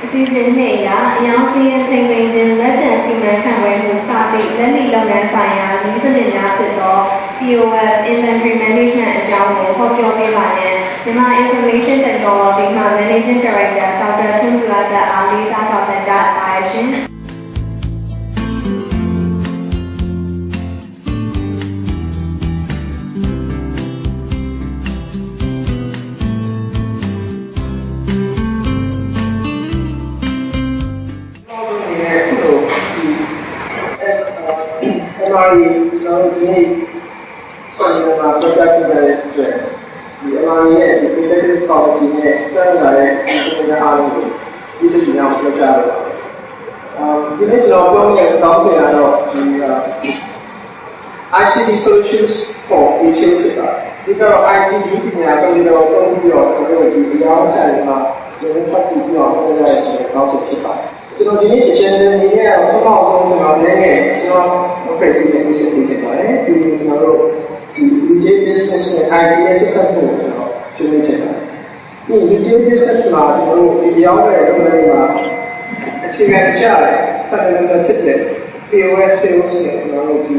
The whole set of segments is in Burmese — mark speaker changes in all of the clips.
Speaker 1: အစီအစဉ်နဲ့အရောင်းချင်းထိန်သိမ်းခြင်းလက်ကျန်စီမံခန့်ခွဲမှုစသည့်လက်လီလုပ်ငန်းဆိုင်ရာနည်းစနစ်များဖြစ်သော POS Inventory Management အကြောင်းကိုဟောပြောပေးပါရန်မြန်မာ Information Technology မှ Managing Director ဒေါက်တာထွန်းသူရသက်အားလေးစားစွာတင်ပြပါရရှင်။
Speaker 2: ကျွန်တော်ဒီနေ့ဆောင်ရွက်မှာပြသခဲ့တဲ့အတွက်ဒီအမှန်ရဲ့ဒီ executive policy နဲ့ဆက်လာတဲ့ဒီကအားလုံးကိုဒီစိတ်ကြောင့်ပြောကြရတော့ဒီနေ့ကျွန်တော်ပြောမယ့်တောင်းဆိုရတော့ဒီ ICT solutions for retail ဒီကတော့ ICT ပညာကိုလည်းတော့သုံးပြီးတော့ကျွန်တော်ဒီအရောင်းဆိုင်မှာဒီလိုဖတ်ပြီးတော့ပြောရတဲ့ဆိုတဲ့တောင်းဆိုဖြစ်ပါတယ်ကျွန်တော်ဒီနေ့အချိန်နဲ့ဒီနေ့ကတော့ဘာမှမဆုံးကျွန်တော်လည်းကျွန်တော်ဖွဲ့စည်းတဲ့ business တွေဖြစ်ပါတယ်ဒီကျွန်တော်တို့ဒီ retail business နဲ့ IT ရဲ့ဆက်ဆက်မှုကိုကျွန်တော်ရှင်းပြချင်ပါတယ်ဒီ retail business မှာကျွန်တော်တို့ဒီရောင်းတဲ့လုပ်ငန်းတွေမှာအခြေခံကြရတယ်ဆက်လက်ဖြစ်တဲ့ POS sales နဲ့ကျွန်တော်တို့ဒီ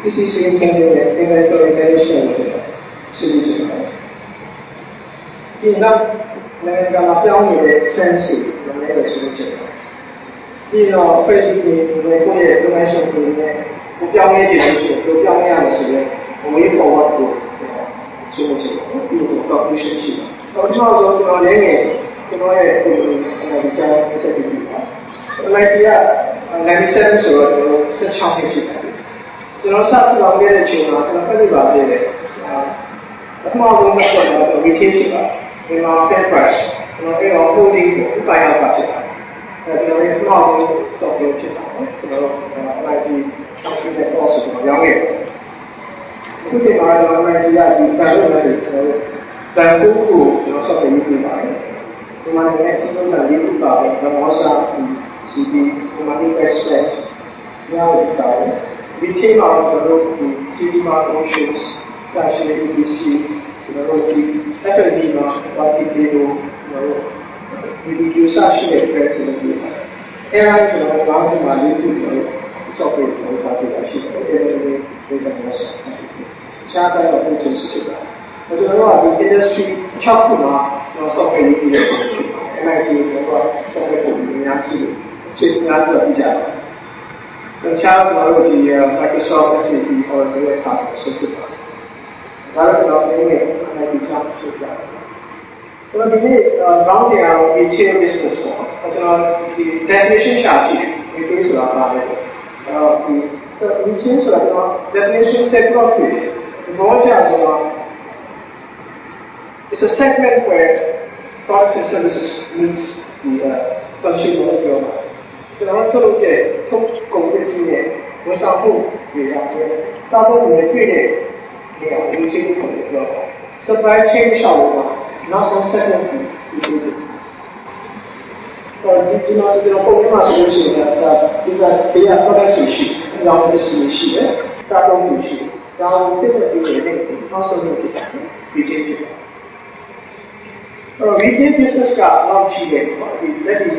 Speaker 2: PCC နဲ့ inventory management ကိုရှင်းပြချင်ပါတယ်ဒီနောက်နိုင်ငံကပြောင်းနေတဲ့ trends တွေလည်းရှင်းပြချင်ပါတယ်ဒီတော့ Facebook ကိုကိုယ့်ရဲ့ donation ကိုလည်းကိုပြောင်းလဲခြင်းရှိတယ်ကိုပြောင်းလဲရမယ်ဆိုရင် way forward ကိုရှင်းပြချင်တယ်ဒီကို conclusion ရှိတယ်တော့ကျွန်တော်ဆိုကျွန်တော်လည်းကျွန်တော်ရဲ့ဒီကြား set ပြီးပါလိုက်ပြ97ဆိုတော့16ဖြစ်ရှိတယ်ကျွန်တော်စပြောင်းလဲတဲ့အချိန်မှာကျွန်တော်ပြပါသေးတယ်ပထမဆုံးကတော့ retail ရှိပါဒီမှာ fair price ကျွန်တော်အဲ့တော့ holding ကိုဥပ္ပါယပါဖြစ်တာကျွန်တော်ရဲ့ပထမဆုံး software ဖြစ်တာပေါ့ကျွန်တော် IT software course ကိုရောင်းခဲ့အခုဒီမှာတော့ IT ကဒီ panel နဲ့ကျွန်တော်တန်ဖိုးကိုကျွန်တော် software ရေးပေးပါတယ်ဒီမှာလည်းအဆုံးတာရေးပေးပါတယ်ဘာလို့ဆိုတော့ CD ဒီမှာ express ရောင်းပါတယ်ဒီချိန်မှာကျွန်တော်ဒီ CD promotions စာရှင်း ABC ကျွန်တော်ဒီ FLD မှာ party တွေကိုကျွန်တော်video စာရှင်းတဲ့ press တွေအဲ့ဒါကျွန်တော်ဘာမှမလုပ်ဘူးကျွန်တော် software ကိုပါပြတာရှိတယ်အဲ့ဒါလေးဒီကတော့ဆက်ဆက်ရှားတော့ပုံစံရှိတာကျွန်တော်ကဒီ industry 6ခုမှာကျွန်တော် software ရေးပြီးတယ် MIT ကျွန်တော် software ကိုအများကြီးချိန်များစွာပြကြတယ်တခြားကျွန်တော်တို့ဒီ Microsoft SAP Oracle ရဲ့ partner ဆက်ဖြစ်ပါတယ်ဒါတော့ကျွန်တော်ဒီနေ့ MIT ကျောင်းဖြစ်တာကျွန်တော်ဒီနေ့ခေါင်းစဉ်ကတော့ retail business ပေါ့ကျွန်တော်ဒီ definition ရှာကြည့်တယ် retail ဆိုတာဘာလဲဒီ retail ဆိုတာကျွန်တော် definition set လုပ်ပြီးဘောချဆိုတော့ it's a segment where products and services meet the consumer of ကျွန်တော်တို့ထုတ်တဲ့ထုတ်ကုန်ပစ္စည်းနဲ့ဝန်ဆောင်မှုတွေရတယ်စားဖို့တွေတွေ့တဲ့နေရာကိုချိန်ပြီးပြောတာ supply chain ရှောက်လို့နောက်ဆုံး segment ကိုဒီလိုဒီမှာကျွန်တော်ပုံမှန်ဆိုလို့ရှိရင်ဒါဒီကတရား product ရှိရောင်းပစ္စည်းရှိတယ်စားသုံးမှုရှိဒါကိုသိစေပြီးတဲ့နောက်ဆုံးဖြစ်တယ်ဒီချိန်ဖြစ်တယ်retail business ကတော့ရှိတယ်ဒီလက်ဒီ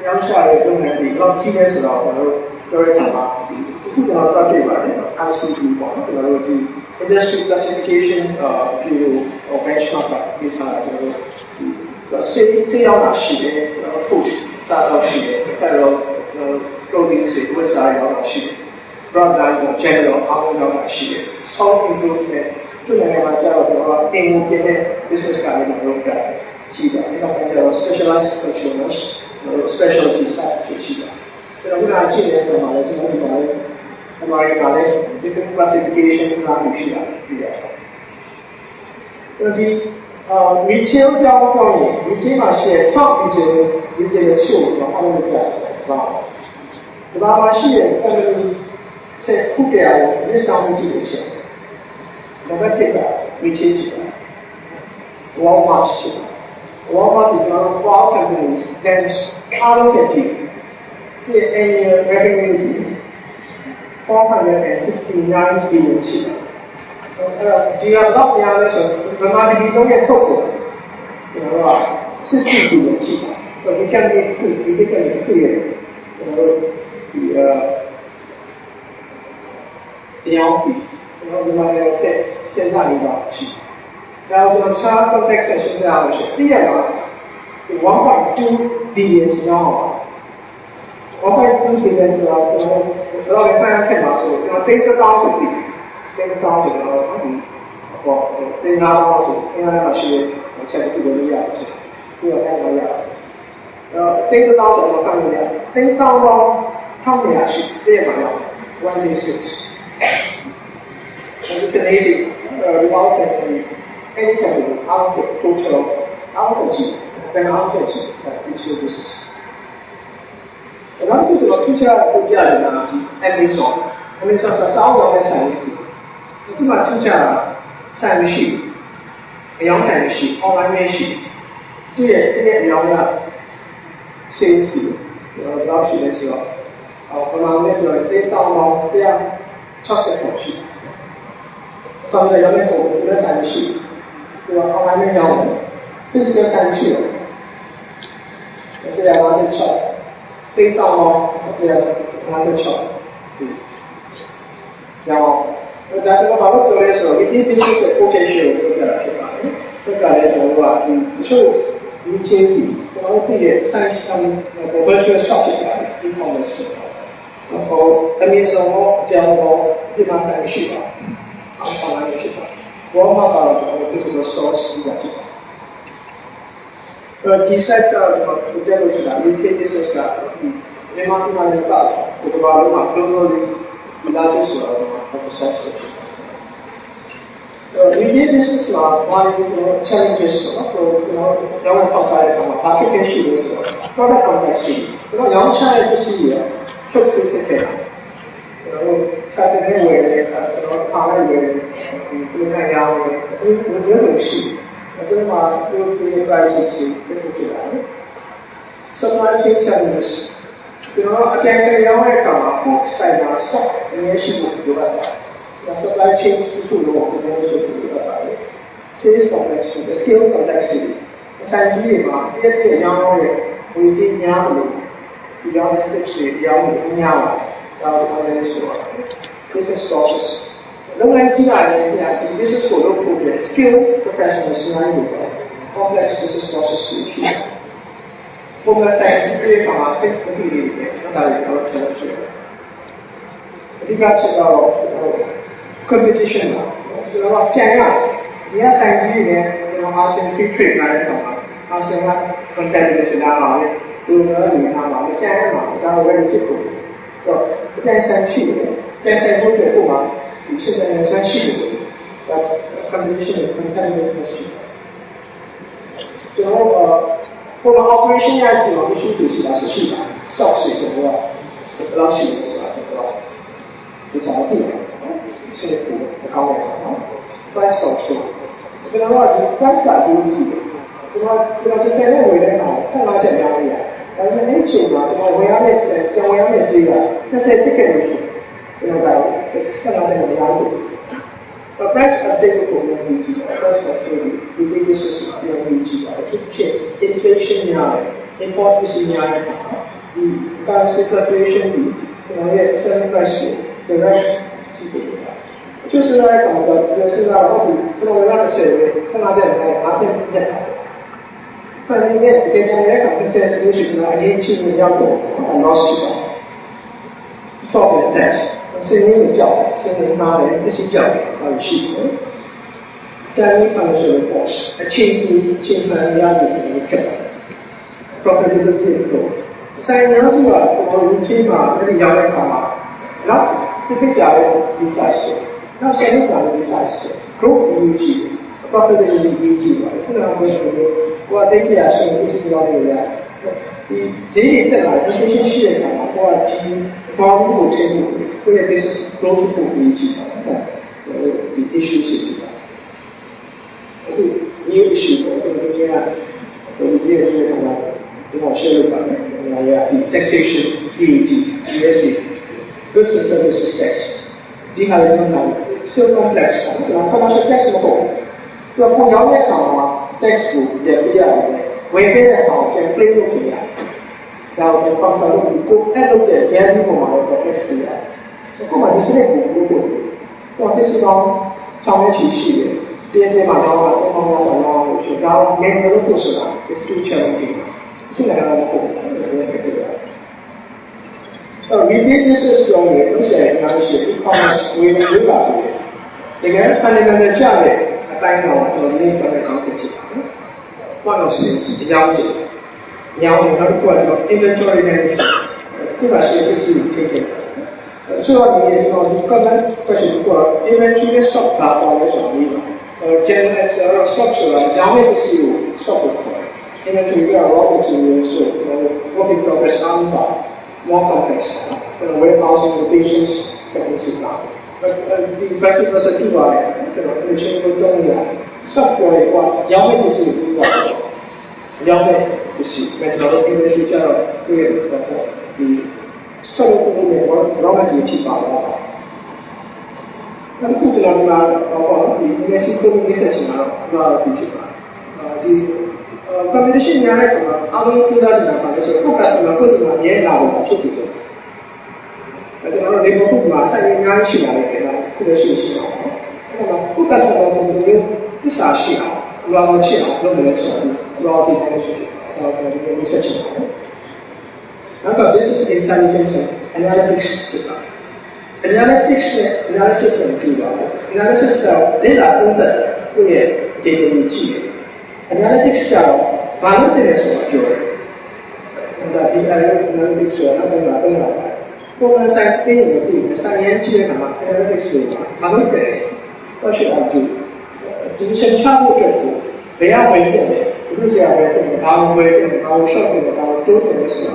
Speaker 2: ရောင်းချတဲ့လုပ်ငန်းတွေတော့ကြီးနေဆိုတော့ကျွန်တော်တို့ပြောရတာပါဒီခုကျွန်တော်ပတ်ပြပါတယ် ICT ပေါ့နော်ကျွန်တော်တို့ဒီ industry classification view or benchmark ကပြထားတာကျွန်တော်တို့စေးရောက်တာရှိတယ် food စားတော့ရှိတယ်အဲ့တော့ clothing တွေ website ရောက်တာရှိတယ် broadline general အားလုံးရောက်တာရှိတယ် soft improvement သူနိုင်ငံမှာကျတော့ကျွန်တော်အင်ကိုပြတဲ့ business ကလည်းကျွန်တော်တို့ကကြည့်တယ်အဲ့တော့ကျွန်တော် specialized consumers specialty စဖြစ်ရှိတာကျွန်တော်ကကြည့်တဲ့အခါမှာလည်းကျွန်တော်ဒီမှာလည်းအမှားရပါလေ different classification ကရှိတာပြရတယ်ဒီretail ကြောင့်ဆိုရင် retail မှာရှိတဲ့ top retail ရှိတော့အားလုံးပြတယ်ဒါမှာရှိတဲ့ family ဆက်ခုကြအောင် discount ကြည့်လို့ရှိရင်နံပါတ်1က retail ကြည့်တယ် Walmart ကြည့်Walmart is one of our companies that is allocated the annual revenue 469 billion. ဒီကတော့များလဲဆိုဗမာပြည်လုံးရဲ့ထုတ်ကုန်ကျွန်တော်က60 billion ရှိတယ် So we can be critically clear. The outfit, we might have said, 现在一个是，然后就差 context 是这样的是，第二个1.2 billion 是要好1.2 billion 是要，然后你看到是，然后这个当数的，这个当数的，这个当数，应该那是我前面这个一样的，这个看到一样。这个当数我看一下，这个当数他们俩是这样的1.6。And this is an easy result in any kind of output, total output, then output which is this. 然后这个出价的呢，Amazon 的稍微的产品，这个出价产品，洋产品，online 品，这些洋的产品，老许的时候，我们那个这到了这样超市口去。他们要那个一个产品，对吧？他们要的，这是个产品，这样拿去炒，这道呢，这样拿去炒，然后在这个把它做的时候，一定必须是不可以是这个来说的话，就一接地，然后这些产品他们我们是消费者一方面是，然后他们说我这样我立马产品吧。放哪里去吧？我看到了，我就是个烧死的地方。besides the technology that we take this as the mathematical data, the development globally, that is the success. We did this is one challenges young compare African students, product complexity. Young China this year should be taken. 他这边为他那为那样的，有东西，这嘛就这个事情就不起来。supply chain challenges，但是因为干嘛不塞纳 stock， 也是不办法。那 supply chain 是做的我们是不办法的。sales complexity， skill complexity， 三级嘛，这些样的，我已经样的，一样的是样的一样的。business process. Business for local skilled professionals complex business process solution. Complex scientific competition. ASEAN free trade ASEAN在山区里面，在山东北部嘛，你现在山区里面，competition 然后我们 operation 呀，我们需求是哪些是吧？少是什么？老是是吧？这个，这啥地方？是股的高位啊 ，price control。这个话就 price 感就是。这现在为了好，上来讲压力啊，但是没钱嘛，我要那是一个，那是这个东西，明白吧？上来那个压力。price update 我们预计的 price control， 一定是要预计的，而且 inflation 压力 ，import 是压力刚是 fluctuation 比，然后也 selling price 这个基本的。就是来讲的，就是那我们不能让它社会上来这样拿钱也好。但是你也讲这些东西呢，也进入要懂很多事情。方便的，声音有教，声音他的一些教有系统。在一方面是 force， 轻分压力的可能 ，profitability growth。三年是吧？我们起码那个压力看嘛，然后这个价位 decisive， 那什么价位 decisive？growth 预计 ，profitability 预计吧，不能说我这个是一些标准的。你这里在哪？这些企业干嘛？我提防护程度，或者这是 growth 预计必须是的。你有许多这个这样，我们这个什么？我学了taxation, VAT, GST, goods and services tax. ဒီဟာတွေကတော့ still complex ပေါ့နော် financial tax မဟုတ်ဘူးသူကပုံရောင်းတဲ့အခါမှာ tax ကိုပြန်ပြရတယ် ဝင်ခဲ့တဲ့အောင်ပြန် play လုပ်ကြရတယ်။ဒါကိုပတ်သက်လို့ကိုအဲ့လိုတဲ့ value ပေါ်မှာတော့ text ပြရတယ်။အခုမှဒီစနစ်ကိုလုပ်ဖို့တော့ဒီစကောင်ဆောင်းရရှိတယ်။တင်းတင်းမှာတော့တော့လို့ရှိတော့ main လို့ပြောဆိုတာ is too challenging ။ဒီလိုတော့ပုံစံနဲ့ဖြစ်ရတယ်။တော့ retail business ကြောင့်လည်းလို့ရှိရင်အားရှိ e-commerce ဝင်လို့လာတယ်။တကယ် fundamental ကျတဲ့အတိုင်းတော့ဒီနေ့တော့ concept ဖြစ်ပါတယ်။ one of things အကြောင်းကြီး။ရောင်းတော့တော့ inventory management ခုနကရှိတဲ့စီထိတယ်။ဆိုတော့ဒီတော့ဒီ comment question ကို inventory stock ပါပေါ်လို့ဆိုပြီးgeneral stock ဆိုတာရောင်းတဲ့စီကို stock ကိုခေါ်တယ်။ inventory က raw materials ဆိုတော့ work in progress အားလုံးပါ more complex. Warehousing locations that we see now. But the basic recipe was the chain of the stock for what young to see young to see methodology which are created for the stock of the raw material power. And put on the Mexico research now, the combination yara kama alu tuda na pa so ko customer ko ma ye la ba phit si ko ado no le ko ma sa ye nga shi la le na ko le shi na ko ko customer ko ni isa shi na lo ma shi na lo me so lo bi ko shi ko research na business intelligence and analytics analysis and analysis de la punta ko ye technology analytics ကဘာလို့တည်းလဲဆိုတာပြောတယ်။ဒါဒီ analytics ဆိုတာတော့ဘာလဲ။ပုံစံသိနေပြီ။စာရင်းကြည့်တဲ့အခါမှာ analytics ဆိုတာဘာလို့တည်းလဲ။တော့ရှိအောင်ဒီdecision ချဖို့အတွက်ကိုဘယ်ရောက်ဝင်တယ်လဲ။ဒီလိုဆရာပဲဘာလို့ပဲဘာလို့ short တယ်ဘာလို့တိုးတယ်ဆိုတာ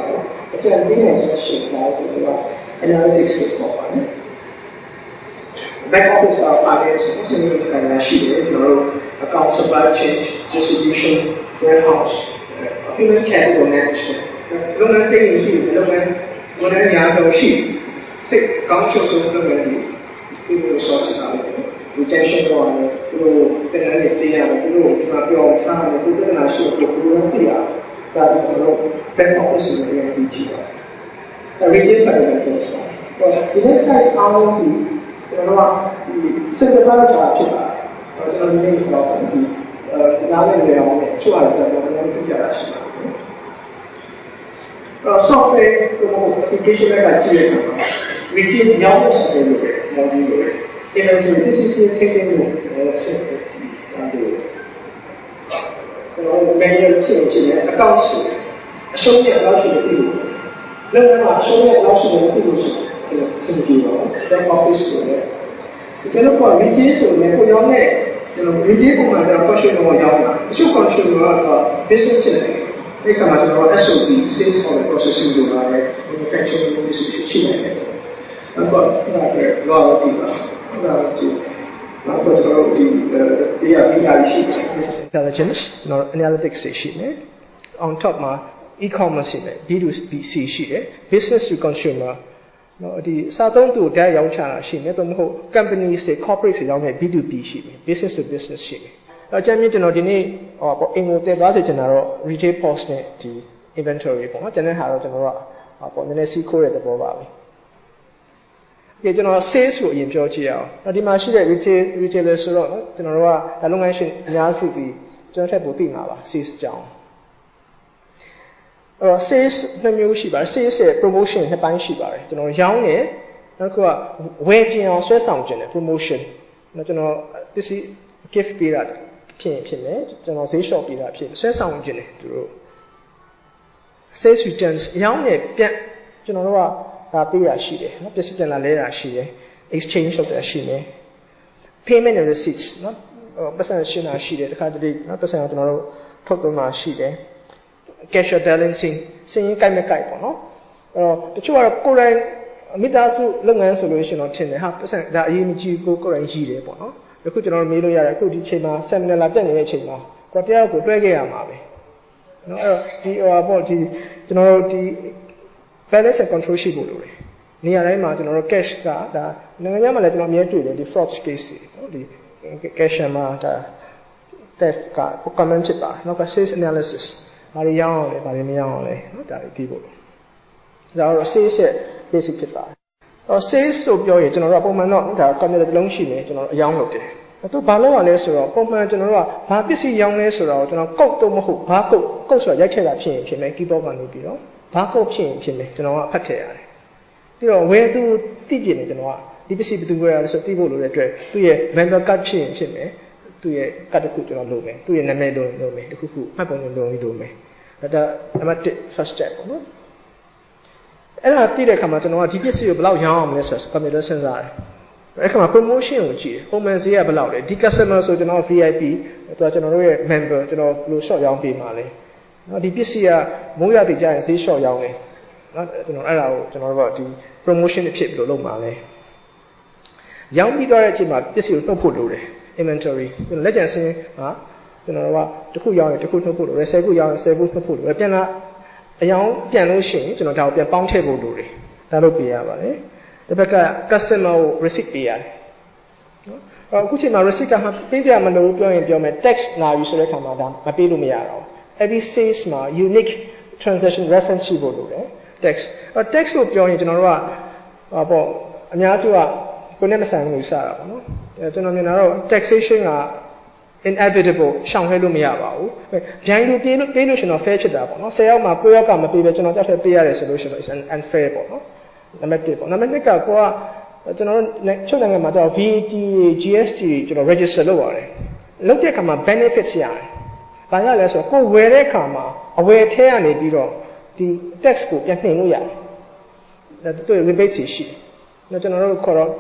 Speaker 2: အကျဉ်းသိနေဆိုရှင်းတာဆိုတော့ analytics ကိုပေါ့ပါနော်။ back office ကအားလုံးစနစ်ကရှိတယ်ကျွန်တော်တို့ account supply chain distribution warehouse human capital management လုပ်ငန်းသိနေရှိတယ်လုပ်ငန်းဝန်ထမ်းများတော့ရှိစိတ်ကောင်းချုပ်ဆုံးလုပ်ငန်းတွေဒီလိုဆော့ချတာလေ retention တော့သူတို့တင်တဲ့နေတရားသူတို့ဒီမှာပြောထားတယ်သူတို့ကရှိတယ်သူတို့သိရဒါဒီတော့ back office ကိုလည်းဒီကြည့်ပါretail finance ဆိုတော့ဒီ next guys အားလုံးဒီကျွန်တော်ကစစ်တပ်ကဖြစ်တာကျွန်တော်ဒီနေ့တော့ဒီနားလည်ရအောင်နဲ့ချွတ်ရတယ်ကျွန်တော်လည်းသိကြတာရှိပါတယ် software ကို application ကကြည့်ရတာ retail ရောက်တဲ့ software တွေ module တွေ inventory this is here taking you software ကျွန်တော် manual ဖြစ်နေတယ် account အရှုံးနဲ့လောက်ရှိတယ်ဒီလိုလည်းမှာအရှုံးနဲ့လောက်ရှိတယ်ဒီလိုရှိတယ်စင်ပြီးတော့ back office ကိုလည်းကျွန်တော်က retail ဆိုရင်ကိုရောက်တဲ့ကျွန်တော် retail ပုံမှန်တော့ question တော့ရောက်တာအချို့ question ကတော့ business ဖြစ်တယ်ဒီကမှာကျွန်တော် SOP sales order processing တို့ပါလေ manufacturing distribution ရှိတယ်အဲ့တော့ဒါက loyalty ပါဒါကကြည့်နောက်တော့ကျွန်တော်ဒီရှိတယ် business intelligence နော် analytics ရှိတယ် on top မှာ e-commerce ရှိတယ် B2C ရှိတယ် business to consumer နော်ဒီစာသုံးသူဓာတ်ရောင်းချတာရှိတယ်တော့မဟုတ် company တွေ corporate တွေရောင်းတဲ့ B2B ရှိတယ် business to business ရှိတယ်အကြမ်းမြင့်ကျွန်တော်ဒီနေ့ပေါ့အင်ကိုတည်သွားစေချင်တာတော့ retail post နဲ့ဒီ inventory ပေါ့နော်ကျန်တဲ့ဟာတော့ကျွန်တော်တို့ကပေါ့နည်းနည်းစီးခိုးတဲ့သဘောပါပဲဒီကျွန်တော် sales ကိုအရင်ပြောကြည့်အောင်ဒီမှာရှိတဲ့ retailer ဆိုတော့ကျွန်တော်တို့ကလုပ်ငန်းရှင်အများစုဒီကျွန်တော်ထက်ပိုသိမှာပါ sales ကြောင်းsales နှစ်မျိုးရှိပါတယ် sales ရဲ့ promotion နှစ်ပိုင်းရှိပါတယ်ကျွန်တော်ရောင်းတယ်နောက်ကဝယ်ကျင်အောင်ဆွဲဆောင်ခြင်းတယ် promotion နော်ကျွန်တော်ပစ္စည်း gift ပေးတာဖြစ်မယ်ကျွန်တော်ဈေးလျှော့ပေးတာဖြစ်ဆွဲဆောင်ခြင်းတယ်သူတို့ sales returns ရောင်းတယ်ပြန်ကျွန်တော်တို့ကဒါပေးရရှိတယ်နော်ပစ္စည်းပြန်လာလဲတာရှိတယ် exchange လုပ်တာရှိတယ် payment and receipts နော်ပတ်စံရှင်းတာရှိတယ်တခါတလေနော်ပတ်စံကျွန်တော်တို့ထုတ်သွင်းတာရှိတယ်cash balancing စင်ရင်ကိုက်မကိုက်ပေါ့နော်အဲ့တော့တချို့ကတော့ကိုယ်တိုင်မိသားစုလုပ်ငန်းဆိုလို့ရှိရင်တော့ထင်တယ်ဟာပတ်စံဒါအရေးမကြီးကိုယ်တိုင်ကြီးတယ်ပေါ့နော်အခုကျွန်တော်မေးလို့ရတယ်အခုဒီချိန်မှာ seminar လာတက်နေတဲ့အချိန်မှာကိုတရားကိုတွဲခဲ့ရမှာပဲနော်အဲ့တော့ဒီပေါ့ဒီကျွန်တော်တို့ဒီ balance and control ရှိဖို့လိုတယ်နေရာတိုင်းမှာကျွန်တော်တို့ cash ကဒါနိုင်ငံခြားမှာလည်းကျွန်တော်အများတွေ့တယ်ဒီ fraud case တွေနော်ဒီ cash မှာဒါတက်က comment ဖြစ်ပါနောက်က sales analysis ဘာတွေရောင်းအောင်လဲဘာတွေမရောင်းအောင်လဲနော်ဒါတွေသိဖို့ဒါတော့ sales ရဲ့ basic ဖြစ်ပါတယ်sales ဆိုပြောရင်ကျွန်တော်တို့ပုံမှန်တော့ဒါ computer တစ်လုံးရှိနေကျွန်တော်အရောင်းလုပ်တယ်သူဘာလုပ်ရလဲဆိုတော့ပုံမှန်ကျွန်တော်တို့ကဘာပစ္စည်းရောင်းလဲဆိုတော့ကျွန်တော်ကုတ်တော့မဟုတ်ဘာကုတ်ဆိုတာရိုက်ထည့်တာဖြစ်ရင်ဖြစ်မယ် keyboard ကနေပြီးတော့ဘာကုတ်ဖြစ်ရင်ဖြစ်မယ်ကျွန်တော်ကဖတ်ထည့်ရတယ်ပြီးတော့ဝယ်သူသိပြနေကျွန်တော်ကဒီပစ္စည်းဘယ်သူဝယ်ရလဲဆိုသိဖို့လိုတဲ့အတွက်သူ့ရဲ့ member card ဖြစ်ရင်ဖြစ်မယ်သူ့ရဲ့ card တစ်ခုကျွန်တော်လုပ်မယ်သူ့ရဲ့နာမည်လုပ်မယ်တစ်ခုခုမှတ်ပုံလုပ်မယ်ဒါနံပါတ်1 first step ပေါ့နော်အဲ့ဒါသိတဲ့အခါမှာကျွန်တော်ကဒီပစ္စည်းကိုဘယ်လောက်ရောင်းအောင်မလဲဆိုတော့ computer စဉ်းစားတယ်အဲ့ခါမှာ promotion ကိုကြည့်တယ်ပုံမှန်ဈေးကဘယ်လောက်လဲဒီ customer ဆိုကျွန်တော် VIP သူကကျွန်တော်တို့ရဲ့ member ကျွန်တော်ဘယ်လို short ရောင်းပေးမှာလဲနော်ဒီပစ္စည်းကမိုးရတဲ့ကြာရင်ဈေး short ရောင်းတယ်နော်ကျွန်တော်အဲ့ဒါကိုကျွန်တော်တို့ကဒီ promotion အဖြစ်ဘယ်လိုလုပ်မှာလဲရောင်းပြီးသွားတဲ့အချိန်မှာပစ္စည်းကိုနှုတ်ဖို့လိုတယ် inventory လက်ကျန်စင်းဟာကျွန်တော်တို့ကတစ်ခုရောင်းရင်တစ်ခုနှုတ်ဖို့လိုတယ်10ခုရောင်းရင်10ခုနှုတ်ဖို့လိုတယ်ပြန်လာအယောင်ပြန်လို့ရှိရင်ကျွန်တော်ဒါကိုပြန်ပေါင်းထည့်ဖို့လိုတယ်ဒါလုပ်ပေးရပါတယ်တစ်ဘက်က customer ကို receipt ပေးရတယ်နော်အခုချိန်မှာ receipt ကမှပေးစရာမလိုဘူးပြောရင်ပြောမယ် tax လာပြီဆိုတဲ့ခါမှာဒါမပေးလို့မရတော့ဘူး every sales မှာ unique transaction reference ရှိဖို့လိုတယ် tax ကိုပြောရင်ကျွန်တော်တို့ကပေါ့အများစုကကိုယ်နဲ့မဆိုင်ဘူးလို့စတာပေါ့နော်ကျွန်တော်မြင်တာတော့ taxation က inevitable ရှောင်ခဲလို့မရပါဘူးဗျိုင်းလို့ပေးလို့ရှင်တော့ fair ဖြစ်တာပေါ့နော်10ယောက်မှာ9ယောက်ကမပေးပဲကျွန်တော်ကြောက်ထည့်ပေးရတယ်ဆိုလို့ရှိရင် is unfair ပေါ့နော်နံပါတ်1ပေါ့နံပါတ်2ကကိုကကျွန်တော်တို့ချုပ်နိုင်ငံမှာတော့ VAT GST ကျွန်တော် register လုပ်ရတယ်လုပ်တဲ့အခါမှာ benefits ရတယ်ဘာရလဲဆိုတော့ကိုဝယ်တဲ့အခါမှာအဝယ်ထဲကနေပြီးတော့ဒီ tax ကိုပြန်နှိမ်လို့ရတယ်ဒါတို့ rebate ရှိတယ်ကျွန်တော်တို့ခေါ်တော့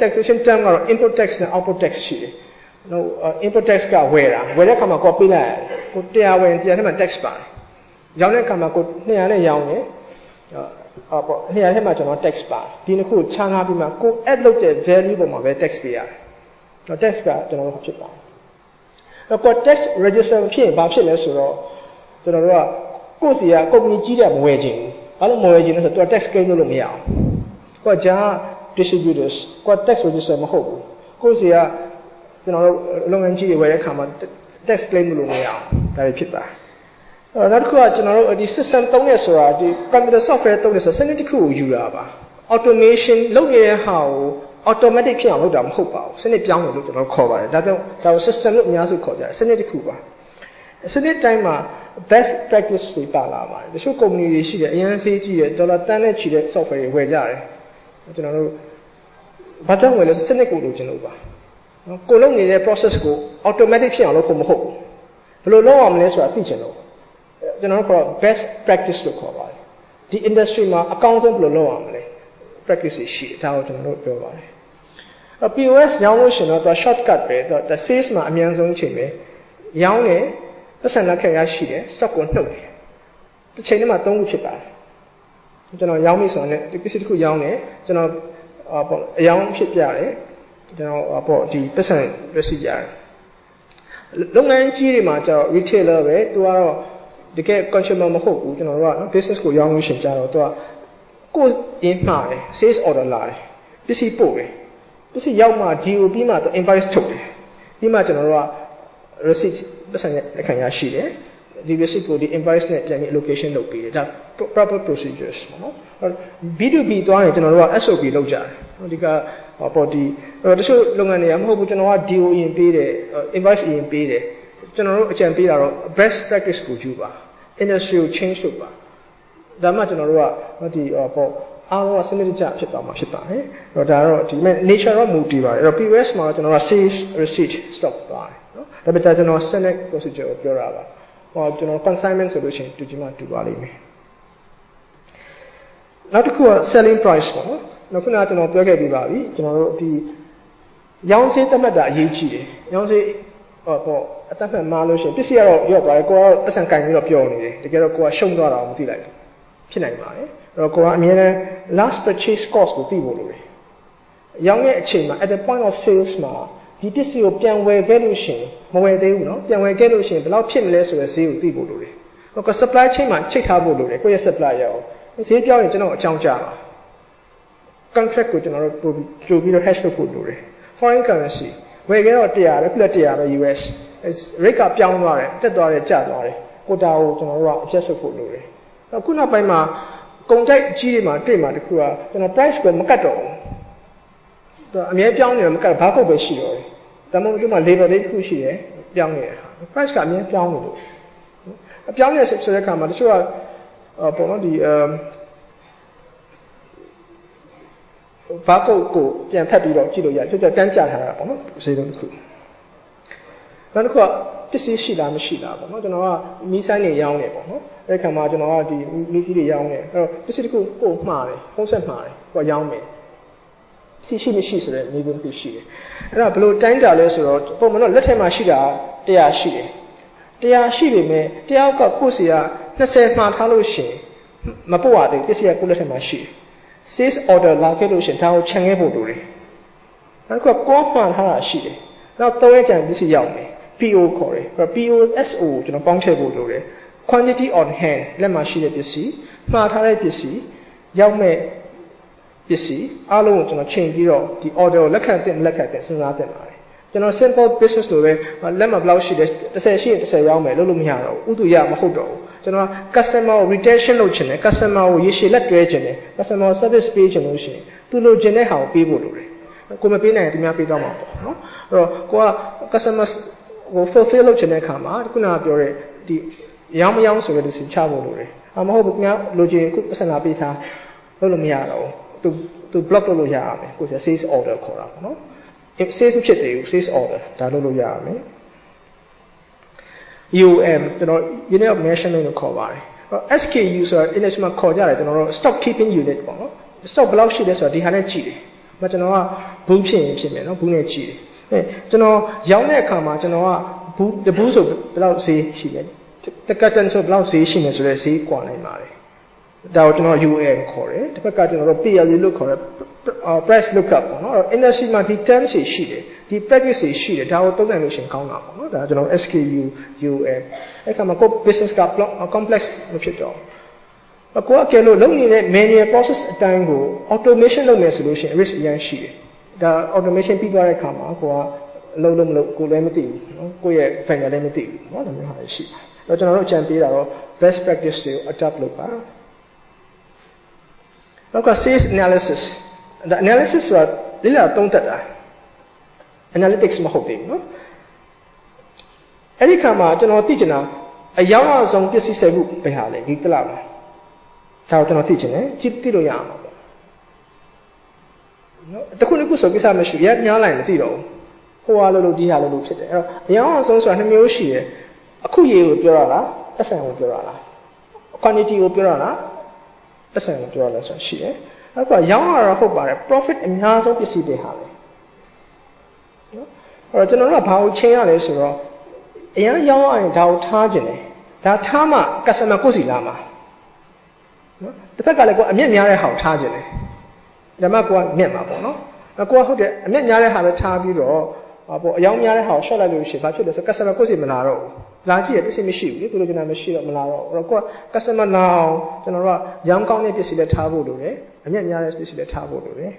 Speaker 2: taxation term ကတော့ input tax နဲ့ output tax ရှိတယ်နော် input tax ကဝယ်တဲ့အခါမှာကိုပေးလိုက်ရတယ်ကို100ဝယ်100ထဲမှာ tax ပါတယ်ရောင်းတဲ့အခါမှာကို200နဲ့ရောင်းတယ်ပေါ့200ထဲမှာကျွန်တော် tax ပါတယ်ဒီနှစ်ခုကိုခြားငါပြီးမှကို add လုပ်တဲ့ value ပေါ်မှာပဲ tax ပေးရတယ်တော့ tax ကကျွန်တော်တို့ဖြစ်ပါတယ်တော့ကို tax register ဖြစ်ရင်ဘာဖြစ်လဲဆိုတော့ကျွန်တော်တို့ကကိုယ့်စီက company ကြီးတဲ့မဝယ်ခြင်းဘာလို့မဝယ်ခြင်းလဲဆိုတော့ tax claim လုပ်လို့မရအောင်ကိုက distributors ကို tax register မဟုတ်ဘူးကိုယ့်စီကကျွန်တော်တို့လုပ်ငန်းကြီးတွေဝယ်တဲ့အခါမှာ tax claim လုပ်လို့မရအောင်ဒါတွေဖြစ်ပါတယ်နောက်တစ်ခုကကျွန်တော်တို့ဒီ system သုံးရဆိုတာဒီ computer software သုံးရဆိုစနစ်တစ်ခုကိုယူတာပါ automation လုပ်နေတဲ့ဟာကို automatic ဖြစ်အောင်လုပ်တာမဟုတ်ပါဘူးစနစ်ပြောင်းတယ်လို့ကျွန်တော်ခေါ်ပါတယ်ဒါကြောင့်ဒါကို system လို့အများစုခေါ်ကြတယ်စနစ်တစ်ခုပါစနစ်တိုင်းမှာ best practice တွေပါလာပါတယ်တချို့ company တွေရှိတယ်အရင်ဆေးကြည့်တယ်ဒေါ်လာတန်းနဲ့ချီတဲ့ software တွေဝယ်ကြတယ်ကျွန်တော်တို့ဘာကြောင့်ဝယ်လဲစနစ်ကိုလိုချင်လို့ပါကိုလုပ်နေတဲ့ process ကို automatic ဖြစ်အောင်လုပ်ဖို့မဟုတ်ဘူးဘယ်လိုလုပ်အောင်မလဲဆိုတာသိချင်လို့ကျွန်တော်တို့ခေါ် best practice လို့ခေါ်ပါတယ်ဒီ industry မှာအကောင်းဆုံးဘယ်လိုလုပ်အောင်မလဲ practice ရှိတယ်ဒါကိုကျွန်တော်တို့ပြောပါတယ်POS ရောင်းလို့ရှိရင်တော့ shortcut ပဲ sales မှာအများဆုံးချိန်ပဲရောင်းတယ်ပတ်စံလက်ခံရရှိတယ် stock ကိုနှုတ်တယ်တစ်ချိန်ထဲမှာ3ခုဖြစ်ပါတယ်ကျွန်တော်ရောင်းပြီဆိုတော့ဒီပစ္စည်းတစ်ခုရောင်းတယ်ကျွန်တော်ပေါ့အရောင်းဖြစ်ပြတယ်ကျွန်တော်ပေါ့ဒီပတ်စံ receipt ရတယ်လုပ်ငန်းကြီးတွေမှာကျတော့ retailer ပဲသူကတော့တကယ် consumer မဟုတ်ဘူးကျွန်တော်တို့က business ကိုရောင်းလို့ရှင်ကြတော့သူကကိုယ်ရင်းမှာတယ် sales order လာတယ်ပစ္စည်းပို့တယ်ပစ္စည်းရောက်မှ DO ပြီးမှသူ invoice ထုတ်တယ်ပြီးမှကျွန်တော်တို့က receipt ပတ်စံလက်ခံရရှိတယ်ဒီ receipt ကိုဒီ invoice နဲ့ပြန်ပြီး allocation လုပ်ပေးတယ်ဒါ proper procedures ပေါ့နော် B2B သွားရင်ကျွန်တော်တို့က SOP လုပ်ကြတယ်ဒီကပေါ့ဒီတချို့လုပ်ငန်းတွေကမဟုတ်ဘူးကျွန်တော်က DO ရင်ပေးတယ် invoice ရင်ပေးတယ်ကျွန်တော်တို့အကြံပေးတာတော့ best practice ကိုယူပါ industry ကို change လုပ်ပါဒါမှကျွန်တော်တို့ကဒီပေါ့အားလုံးကစနစ်တကျဖြစ်သွားမှာဖြစ်ပါတယ်အဲ့တော့ဒါတော့ဒီ nature တော့မူတည်ပါတယ်အဲ့တော့ POS မှာကျွန်တော်က sales receipt stock ပါတယ်နော်ဒါပေမဲ့ကျွန်တော် standard procedure ကိုပြောတာပါဟောကျွန်တော် consignment ဆိုလို့ရှိရင်တူချင်းမှတူပါလိမ့်မယ်နောက်တစ်ခုက selling price ပေါ့နော်နောက်ခုနကကျွန်တော်ပြောခဲ့ပြီးပါပြီကျွန်တော်တို့ဒီရောင်းစည်းသတ်မှတ်တာအရေးကြီးတယ်ရောင်းစည်းပေါ့အသက်မှတ်မှားလို့ရှိရင်ပစ္စည်းကတော့ရော့သွားတယ်ကိုကတော့ပတ်စံကင်ပြီးတော့ပြောနေတယ်တကယ်တော့ကိုကရှုံးသွားတာမသိလိုက်ဘူးဖြစ်နိုင်ပါတယ်အဲ့တော့ကိုကအမြဲတမ်း last purchase cost ကိုသိဖို့လိုတယ်ရောင်းတဲ့အချိန်မှာ at the point of sales မှာဒီပစ္စည်းကိုပြန်ဝယ်ခဲ့လို့ရှိရင်မဝယ်သေးဘူးเนาะပြန်ဝယ်ခဲ့လို့ရှိရင်ဘယ်လောက်ဖြစ်မလဲဆိုတဲ့ဈေးကိုသိဖို့လိုတယ်ဟုတ်ကဲ့ supply chain မှာချိန်ထားဖို့လိုတယ်ကိုယ့်ရဲ့ supply ရောဈေးပြောင်းရင်ကျွန်တော်အကြောင်းကြားပါ contract ကိုကျွန်တော်တို့ပို့ပြီးတော့ hash လုပ်ဖို့လိုတယ် foreign currency ဝယ်ခဲ့တော့100ပဲခုလည်း100ပဲ US rate ကပြောင်းသွားတယ်တက်သွားတယ်ကျသွားတယ် ကိုတာကိုကျွန်တော်တို့ကအပြတ်ဆုပ်ဖို့လိုတယ်အခုနောက်ပိုင်းမှာကုန်တိုက်ကြီးတွေမှာတွေ့မှာတခုကကျွန်တော် price ကိုမကတ်တော့ဘူးအမြဲပြောင်းနေတယ်မကတ်ဘာကုတ်ပဲရှိတော့တယ်ဒါမှမဟုတ်ဒီမှာ label လေးတစ်ခုရှိတယ်ပြောင်းနေတာ price ကအမြဲပြောင်းနေလို့ပြောင်းနေဆိုတဲ့အခါမှာတချို့ကပေါ့နော်ဒီဘာကုတ်ကိုပြန်ဖက်ပြီးတော့ကြည့်လို့ရတယ်တန်းကြထားတာပေါ့နော်ဈေးတုံးတစ်ခုနောက်တစ်ခုကပစ္စည်းရှိလားမရှိလားပေါ့နော်ကျွန်တော်ကမီးဆိုင်တွေရောင်းနေပေါ့နော်အဲ့ဒီခါမှာကျွန်တော်ကဒီမီးကြီးတွေရောင်းနေအဲ့တော့ပစ္စည်းတစ်ခုကိုမှားတယ်ဖုံးဆက်မှားတယ်ကိုရောင်းမယ်ပစ္စည်းရှိမရှိဆိုတဲ့နေကုန်တစ်ခုရှိတယ်အဲ့တော့ဘယ်လိုတိုင်းတာလဲဆိုတော့ပုံမှန်တော့လက်ထဲမှာရှိတာ100ရှိတယ်100ရှိပေမဲ့တယောက်ကကိုယ့်စီက20မှားထားလို့ရှိရင်မပို့ရသေးပစ္စည်းကကိုယ့်လက်ထဲမှာရှိတယ်sales order လာခဲ့လို့ရှင်ဒါကိုခြံခဲ့ဖို့လိုတယ်နောက်ကကောဖန်ထားတာရှိတယ်နောက်3ရက်ကြာပစ္စည်းရောက်မယ် PO ခေါ်တယ် POSO ကျွန်တော်ပေါင်းထည့်ဖို့လိုတယ် quantity on hand လက်မှာရှိတဲ့ပစ္စည်းမှားထားတဲ့ပစ္စည်းရောက်မဲ့ပစ္စည်းအားလုံးကိုကျွန်တော်ချိန်ပြီးတော့ဒီ order ကိုလက်ခံတဲ့လက်ခံတဲ့စဉ်းစားတင်ပါတယ်ကျွန်တော် simple business လိုပဲလက်မှာဘယ်လောက်ရှိတယ်10ရှိရင်10ရောက်မယ်လို့လို့မရတော့ဘူးဥတူရမဟုတ်တော့ဘူးကျွန်တော် customer ကို retention လုပ်ချင်တယ် customer ကိုရေရှည်လက်တွဲချင်တယ် customer service ပေးချင်လို့ရှိရင်သူလိုချင်တဲ့ဟာကိုပေးဖို့လိုတယ်ကိုမပေးနိုင်ရင်သူများပေးတော့မှာပေါ့နော်အဲ့တော့ကိုက customer ကို fulfill လုပ်ချင်တဲ့အခါမှာခုနကပြောတဲ့ဒီရောင်းမရောင်းဆိုတဲ့ decision ချဖို့လိုတယ်မဟုတ်ဘူးခင်ဗျာလိုချင်ခုပတ်စံလာပေးထားလို့လို့မရတော့ဘူးသူ block လုပ်လို့ရရမယ်ကိုယ် sales order ခေါ်တာပေါ့နော်sales ဖြစ်တယ် sales order ဒါလုပ်လို့ရရမယ် UM ကျွန်တော် unit of measurement ကိုခေါ်ပါတယ် SKU ဆိုတာ English မှာခေါ်ကြတယ်ကျွန်တော်တို့ stock keeping unit ပေါ့နော် stock ဘယ်လောက်ရှိလဲဆိုတာဒီဟာနဲ့ကြည့်တယ်မကျွန်တော်ကဘူးဖြစ်ရင်ဖြစ်မယ်နော်ဘူးနဲ့ကြည့်တယ်ကျွန်တော်ရောင်းတဲ့အခါမှာကျွန်တော်ကဘူးတဘူးဆိုဘယ်လောက်ဈေးရှိလဲတကတ်တန်ဆိုဘယ်လောက်ဈေးရှိနေဆိုတဲ့ဈေးကွာနိုင်ပါတယ်ဒါကိုကျွန်တော် UM ခေါ်တယ်တစ်ဖက်ကကျွန်တော်တို့ PLU လို့ခေါ်တယ် price lookup ပေါ့နော် industry မှာဒီ term ရှိတယ်ဒီ practice ရှိတယ်ဒါကိုသုံးနိုင်လို့ရှင်ကောင်းတာပေါ့နော်ဒါကျွန်တော် SKU UM အဲ့ခါမှာကို business က complex မဖြစ်တော့ကိုကကဲလို့လုပ်နေတဲ့ manual process အတိုင်းကို automation လုပ်မယ်ဆိုလို့ရှိရင် risk အရင်ရှိတယ်ဒါ automation ပြီးသွားတဲ့အခါမှာကိုကအလုပ်မလုပ်ကိုလည်းမသိဘူးနော်ကိုရဲ့ vendor လည်းမသိဘူးနော်ဒါမျိုးဟာရှိတယ်ကျွန်တော်တို့အကြံပေးတာတော့ best practice တွေကို adapt လုပ်ပါနောက်က sales analysis ဒါ analysis ဆိုတာဒီလာသုံးသပ်တာ analytics မဟုတ်သေးဘူးနော်အဲ့ဒီခါမှာကျွန်တော်သိချင်တာအယောင်အဆုံးပစ္စည်းဆက်ခုပဲဟာလေဒီတလားပါဒါကိုကျွန်တော်သိချင်တယ်ကြည့်သိလို့ရအောင်ပေါ့နော်တခုခုဆိုကိစ္စမရှိရညားလိုက်မသိတော့ဘူးဟိုဟာလို့ဒီဟာလို့ဖြစ်တယ်အဲ့တော့အယောင်အဆုံးဆိုတာ2မျိုးရှိတယ်အခုရေကိုပြောရလားအဆန်ကိုပြောရလား quantity ကိုပြောရလားပတ်စံကိုပြောရလဲဆိုတာရှိတယ်။နောက်ကရောင်းရတာဟုတ်ပါတယ် profit အများဆုံးပစ္စည်းတွေဟာလေ။နော်။အဲ့တော့ကျွန်တော်တို့ကဘာကိုချင်းရလဲဆိုတော့အရင်ရောင်းရရင်ဒါကိုထားခြင်းတယ်။ဒါထားမှ customer ကိုစီလာမှာ။နော်။တစ်ဖက်ကလည်းကိုအမြင့်များတဲ့ဟာကိုထားခြင်းတယ်။ဒါမှကိုကမြင့်မှာပေါ့နော်။ကိုကဟုတ်တယ်အမြင့်များတဲ့ဟာပဲထားပြီးတော့ပေါ့အယောင်များတဲ့ဟာကို short လိုက်လို့ရှိရင်ဘာဖြစ်လဲဆို customer ကိုစီမလာတော့ဘူး။လာကြည့်ရပစ္စည်းမရှိဘူးလေသူတို့ကျွန်တော်မရှိတော့မလာတော့အဲ့တော့ကိုက customer လာအောင်ကျွန်တော်တို့ကရောင်းကောင်းတဲ့ပစ္စည်းလည်းထားဖို့လိုတယ်အမြတ်များတဲ့ပစ္စည်းလည်းထားဖို့လိုတယ်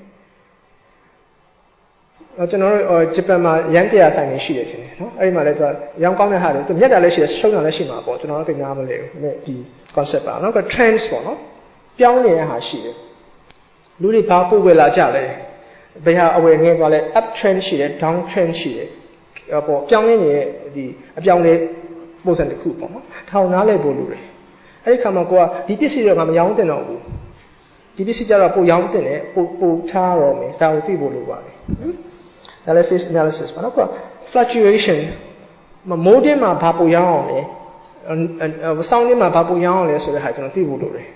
Speaker 2: ကျွန်တော်တို့ဂျပန်မှာရန်တရားဆိုင်တွေရှိတယ်ထင်တယ်နော်အဲ့ဒီမှာလည်းသူကရောင်းကောင်းတဲ့ဟာတွေသူမြတ်တာလည်းရှိတယ်ရှုံးတာလည်းရှိမှာပေါ့ကျွန်တော်တို့သိနာမလဲဘူးဒီ concept ပါနောက်က trends ပေါ့နော်ပြောင်းနေတဲ့ဟာရှိတယ်လူတွေဘာပို့ဝယ်လာကြလဲဘယ်ဟာအဝယ်ငင်းသွားလဲ up trend ရှိတယ် down trend ရှိတယ်ပေါ့ပြောင်းနေတဲ့ဒီအပြောင်းလဲပုံစံတစ်ခုပေါ့နော်ထောင်နားလဲပို့လို့တယ်အဲ့ဒီခါမှာကိုကဒီပစ္စည်းတော့ငါမရောင်းတင်တော့ဘူးဒီပစ္စည်းကြတော့ပို့ရောင်းတင်တယ်ပို့ထားတော့မယ်ဒါကိုသိဖို့လိုပါတယ် analysis ပါနော်ကို fluctuation မိုးတင်မှာဘာပို့ရောင်းအောင်လဲစောင်းတင်မှာဘာပို့ရောင်းအောင်လဲဆိုတဲ့ဟာကျွန်တော်သိဖို့လိုတယ်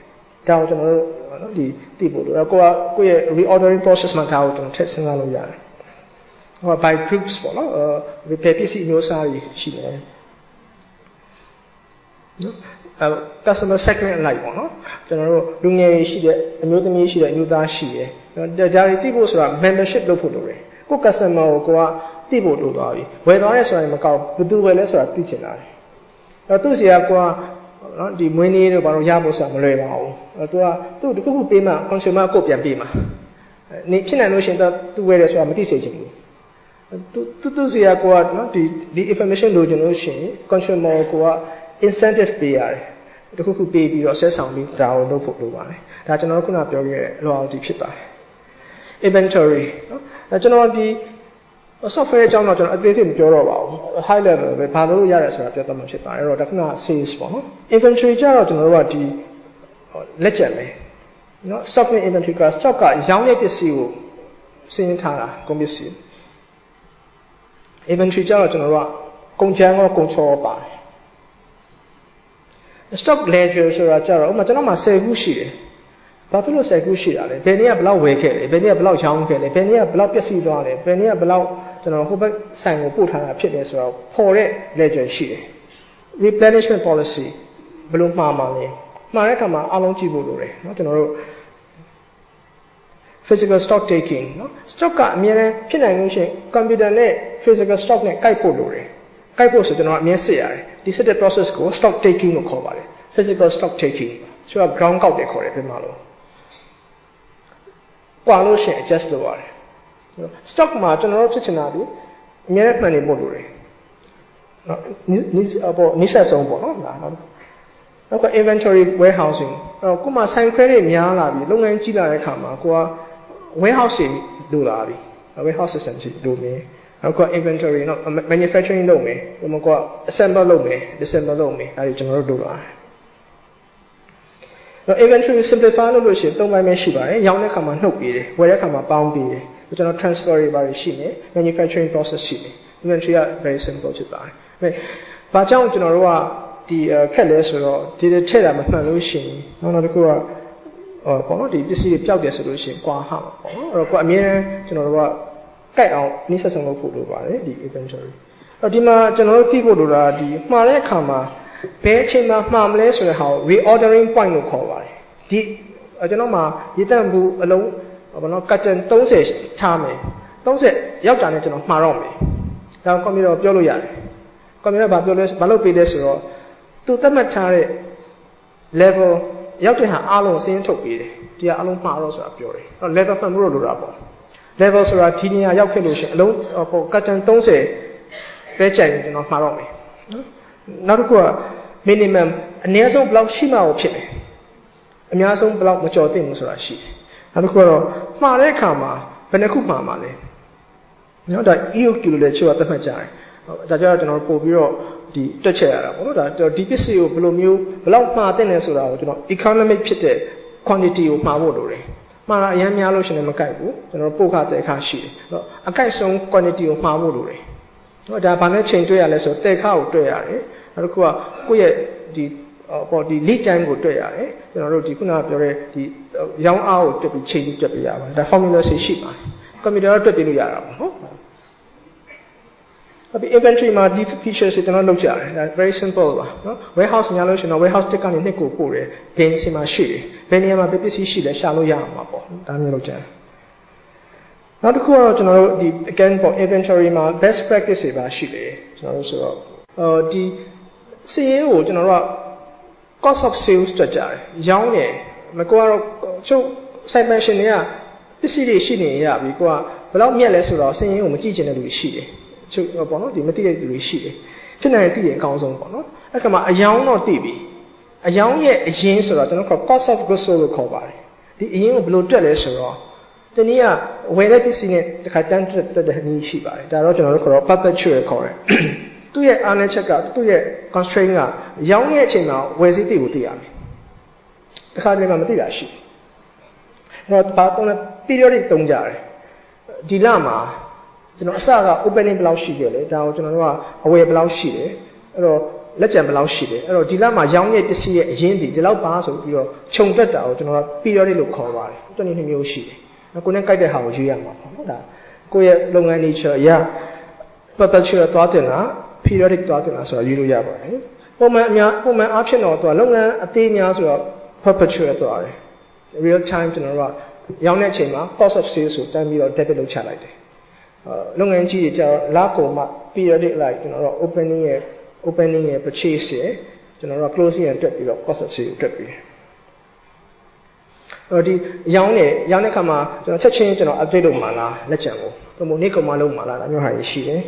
Speaker 2: ဒါကိုကျွန်တော်တို့နော်ဒီသိဖို့လိုတယ်ကိုရဲ့ reordering process မှာဒါကိုကျွန်တော်ထည့်စဉ်းစားလို့ရတယ်ဟို by groups ပေါ့နော်repair ပစ္စည်းမျိုးစားကြီးရှိတယ်နော်customer segment လိုက်ပေါ့နော်ကျွန်တော်တို့လူငယ်တွေရှိတယ်အမျိုးသမီးရှိတယ်အမျိုးသားရှိတယ်ဒါတွေသိဖို့ဆိုတာ membership လုပ်ဖို့လိုတယ်ကို customer ကိုကသိဖို့လိုသွားပြီဝယ်သွားရဲဆိုရင်မကောက်ဘယ်သူဝယ်လဲဆိုတာသိချင်တာတယ်အဲ့တော့သူ့စီကကိုကနော်ဒီမွေးနေ့တို့ဘာလို့ရဖို့ဆိုတာမလွယ်ပါဘူးအဲ့တော့သူတခုခုပေးမှ consumer ကိုပြန်ပေးမှာနေဖြစ်နိုင်လို့ရှိရင်တော့သူဝယ်တယ်ဆိုတာမသိစေချင်ဘူးသူစီကကိုကနော်ဒီ information လိုချင်လို့ရှိရင် consumer ကိုက
Speaker 3: incentive ပေးရတယ်တခုခုပေးပြီးတော့ဆွဲဆောင်ပြီးဒါကိုလုပ်ဖို့လိုပါတယ်ဒါကျွန်တော်တို့ခုနပြောခဲ့တဲ့ loyalty ဖြစ်ပါတယ် inventory နော်အဲကျွန်တော်ဒီ software အကြောင်းတော့ကျွန်တော်အသေးစိတ်မပြောတော့ပါဘူး high level ပဲဘာလို့ရတယ်ဆိုတာပြောတော့မှဖြစ်ပါတယ်အဲ့တော့ဒါခုန sales ပေါ့နော် inventory ကျတော့ကျွန်တော်တို့ကဒီလက်ကျန်မယ်နော် stock နဲ့ inventory က stock ကရောင်းတဲ့ပစ္စည်းကိုစင်းထားတာကုန်ပစ္စည်း inventory ကျတော့ကျွန်တော်တို့ကကုန်ချမ်းရောကုန်ချောပါတယ် stock ledger ဆိုတာကျတော့ဥပမာကျွန်တော်မှာ10ခုရှိတယ်ဘာဖြစ်လို့10ခုရှိတာလဲဘယ်နေ့ကဘယ်လောက်ဝယ်ခဲ့လဲဘယ်နေ့ကဘယ်လောက်ရောင်းခဲ့လဲဘယ်နေ့ကဘယ်လောက်ပျက်စီးသွားလဲဘယ်နေ့ကဘယ်လောက်ကျွန်တော်ဟိုဘက်ဆိုင်ကိုပို့ထားတာဖြစ်တယ်ဆိုတော့ပေါ်တဲ့ ledger ရှိတယ် replenishment policy ဘယ်လိုမှားမှာလဲမှားတဲ့အခါမှာအားလုံးကြည့်ဖို့လိုတယ်เนาะကျွန်တော်တို့ physical stock taking เนาะ stock ကအများနဲ့ဖြစ်နိုင်လို့ရှိရင် computer နဲ့ physical stock နဲ့ကိုက်ဖို့လိုတယ်ကိုက်ဖို့ဆိုကျွန်တော်အမြဲစစ်ရတယ်ဒီစစ်တဲ့ process ကို stock taking လို့ခေါ်ပါတယ် physical stock taking ဆိုတော့ ground ကောက်တယ်ခေါ်တယ်ပြန်မလို့ကွာလို့ရှိရင် adjust လုပ်ရတယ် stock မှာကျွန်တော်တို့ဖြစ်ချင်တာဒီအမြဲတမ်းနေဖို့လိုတယ်เนาะနိစ္စဆုံးပေါ့เนาะနောက်က inventory warehousing အဲ့တော့ကိုမှဆိုင်ခွဲတွေများလာပြီလုပ်ငန်းကြီးလာတဲ့အခါမှာကိုက warehouse တွေလိုလာပြီ warehouse system ကြီးလိုမယ်နောက်က inventory နော် manufacturing လုပ်မယ်ဟိုမှာကိုက assemble လုပ်မယ် disassemble လုပ်မယ်အဲ့ဒီကျွန်တော်တို့လိုလာတယ်နော် inventory simplify လုပ်လို့ရှိရင်၃ပိုင်းပဲရှိပါတယ်ရောင်းတဲ့အခါမှာနှုတ်ပေးတယ်ဝယ်တဲ့အခါမှာပေါင်းပေးတယ်ကျွန်တော် transfer တွေပါရှိမယ် manufacturing process ရှိတယ် inventory က very simple ဖြစ်ပါတယ်ဘာကြောင့်ကျွန်တော်တို့ကဒီခက်လဲဆိုတော့ဒီထည့်တာမမှန်လို့ရှိရင်နောက်တစ်ခုကပေါ့နော်ဒီပစ္စည်းတွေပျောက်တယ်ဆိုလို့ရှိရင်ကွာဟမှာပေါ့နော်အဲ့တော့ကိုအမြဲတမ်းကျွန်တော်တို့ကကိုက်အောင်နှိစက်ဆောင်လုပ်ဖို့လိုပါတယ်ဒီ inventory အဲ့ဒီမှာကျွန်တော်တို့သိဖို့လိုတာဒီမှားတဲ့အခါမှာဘယ်အချိန်မှာမှားမလဲဆိုတဲ့ဟာကို reordering point လို့ခေါ်ပါတယ်ဒီကျွန်တော်မှာရေတန့်ဘူးအလုံးဘာလို့ carton 30ထားမယ်30ရောက်တာနဲ့ကျွန်တော်မှားတော့မယ်ဒါကွန်ပျူတာပြောလို့ရတယ်ကွန်ပျူတာဘာပြောလဲဘာလို့ပေးလဲဆိုတော့သူသတ်မှတ်ထားတဲ့ level ရောက်တဲ့ဟာအားလုံးအစင်းထုတ်ပေးတယ်ဒီကအလုံးမှားတော့ဆိုတာပြောတယ်အဲ့ level မှန်မှုလို့လိုတာပေါ့ level ဆိုတာဒီနေရာရောက်ခဲ့လို့ရှိရင်အလုံးဟို carton 30ပဲကြိုင်ကျွန်တော်မှားတော့မယ်နော်နောက်တစ်ခုက minimum အနည်းဆုံးဘယ်လောက်ရှိမှဖြစ်မယ်အများဆုံးဘယ်လောက်မကျော်သင့်ဘူးဆိုတာရှိတယ်နောက်တစ်ခုကတော့မှားတဲ့အခါမှာဘယ်နှခုမှားမှာလဲနော်ဒါ EOQ လို့လည်းချို့ကသတ်မှတ်ကြတယ်ဒါကြောင့်ကျွန်တော်ပို့ပြီးတော့ဒီတွက်ချက်ရတာပေါ့နော်ဒါဒီပစ္စည်းကိုဘယ်လိုမျိုးဘယ်လောက်မှားတဲ့လဲဆိုတာကိုကျွန်တော် economic ဖြစ်တဲ့ quantity ကိုမှားဖို့လိုတယ်မှားတာအရင်များလို့ရှိရင်မကိုက်ဘူးကျွန်တော်ပို့ခတဲ့အခါရှိတယ်အဲ့တော့အကိုက်ဆုံး quantity ကိုမှားဖို့လိုတယ်နော်ဒါဘာနဲ့ချိန်တွေ့ရလဲဆိုတော့တဲ့ခါကိုတွေ့ရတယ်နောက်တစ်ခုကကိုယ့်ရဲ့ဒီ lead time ကိုတွေ့ရတယ်ကျွန်တော်တို့ဒီခုနကပြောတဲ့ဒီရောင်းအားကိုတွက်ပြီးချိန်ပြီးတွက်ပြရပါတယ်ဒါ formula ရှိပါတယ်ကွန်ပျူတာတော့တွက်ပြလို့ရတာပေါ့နော်ဒီ inventory မှာဒီ features တွေကျွန်တော်လုပ်ကြတယ်ဒါ very simple ပါနော် warehouse ညာလို့ရှိရင်တော့ warehouse တစ်ကနေနှစ်ကိုပို့တယ်ဘယ်နေရာမှာရှိတယ်ဘယ်နေရာမှာပစ္စည်းရှိလဲရှာလို့ရအောင်ပါပေါ့ဒါမျိုးလုပ်ကြတယ်နောက်တစ်ခုကတော့ကျွန်တော်တို့ဒီ again ပေါ့ inventory မှာ best practice တွေပါရှိတယ်ကျွန်တော်တို့ဆိုတော့ဒီစီးရင်ကိုကျွန်တော်တို့က cost of sales တွက်ကြတယ်ရောင်းတယ်မကွာတော့ချုပ် site mention တွေကပစ္စည်းတွေရှိနေရပြီကိုကဘယ်လောက်မြက်လဲဆိုတော့စီးရင်ကိုမကြည့်ချင်တဲ့လူရှိတယ်ချုပ်ပေါ့နော်ဒီမသိတဲ့သူတွေရှိတယ်ဖြစ်နိုင်သိရင်အကောင်းဆုံးပေါ့နော်အဲ့ကမှအယောင်းတော့သိပြီအယောင်းရဲ့အရင်းဆိုတော့ကျွန်တော်က cost of goods sold လို့ခေါ်ပါတယ်ဒီအရင်းကိုဘယ်လိုတွက်လဲဆိုတော့တနည်းကဝယ်တဲ့ပစ္စည်းနဲ့တစ်ခါတန်းတွက်တဲ့နည်းရှိပါတယ်ဒါတော့ကျွန်တော်တို့ခေါ်တော့ perpetual ခေါ်တယ်သူ့ရဲ့အားနည်းချက်ကသူ့ရဲ့ constraint ကရောင်းတဲ့အချိန်မှာဝယ်စည်းတိကိုသိရမယ်တစ်ခါတည်းမှမသိတာရှိအဲ့တော့ဘာတော့ periodic တုံးကြတယ်ဒီလမှာကျွန်တော်အစက opening ဘယ်လောက်ရှိခဲ့လဲဒါကိုကျွန်တော်တို့ကအဝယ်ဘယ်လောက်ရှိတယ်အဲ့တော့လက်ကျန်ဘယ်လောက်ရှိတယ်အဲ့တော့ဒီလမှာရောင်းတဲ့ပစ္စည်းရဲ့အရင်းဒီလောက်ပါဆိုပြီးတော့ခြုံတက်တာကိုကျွန်တော်က periodic လို့ခေါ်ပါတယ်တနည်းနှစ်မျိုးရှိတယ်ကိုယ်နဲ့ကြိုက်တဲ့ဟာကိုရွေးရမှာပေါ့နော်ဒါကိုယ့်ရဲ့လုပ်ငန်း nature အရ perpetual သွားတင်လား periodic သွားတင်လားဆိုတာရွေးလို့ရပါတယ်ပုံမှန်အားဖြင့်တော့သူကလုပ်ငန်းအသေးများဆိုတော့ perpetual သွားတယ် real time ကျွန်တော်တို့ကရောင်းတဲ့အချိန်မှာ cost of sales ကိုတန်းပြီးတော့ debit လုပ်ချလိုက်တယ်လုပ်ငန်းကြီးတွေကျတော့လကုန်မှ periodic လိုက်ကျွန်တော်တို့ opening ရဲ့ purchase ရဲ့ကျွန်တော်တို့ closing ရဲ့တွက်ပြီးတော့ cost of sales ကိုတွက်ပြီးဒီရောင်းတဲ့ခါမှာကျွန်တော်ချက်ချင်းကျွန်တော် update လုပ်မှာလားလက်ကျန်ကိုသို့မဟုတ်နေ့ကုန်မှလုပ်မှာလားဒါမျိုးဟာရှိတယ်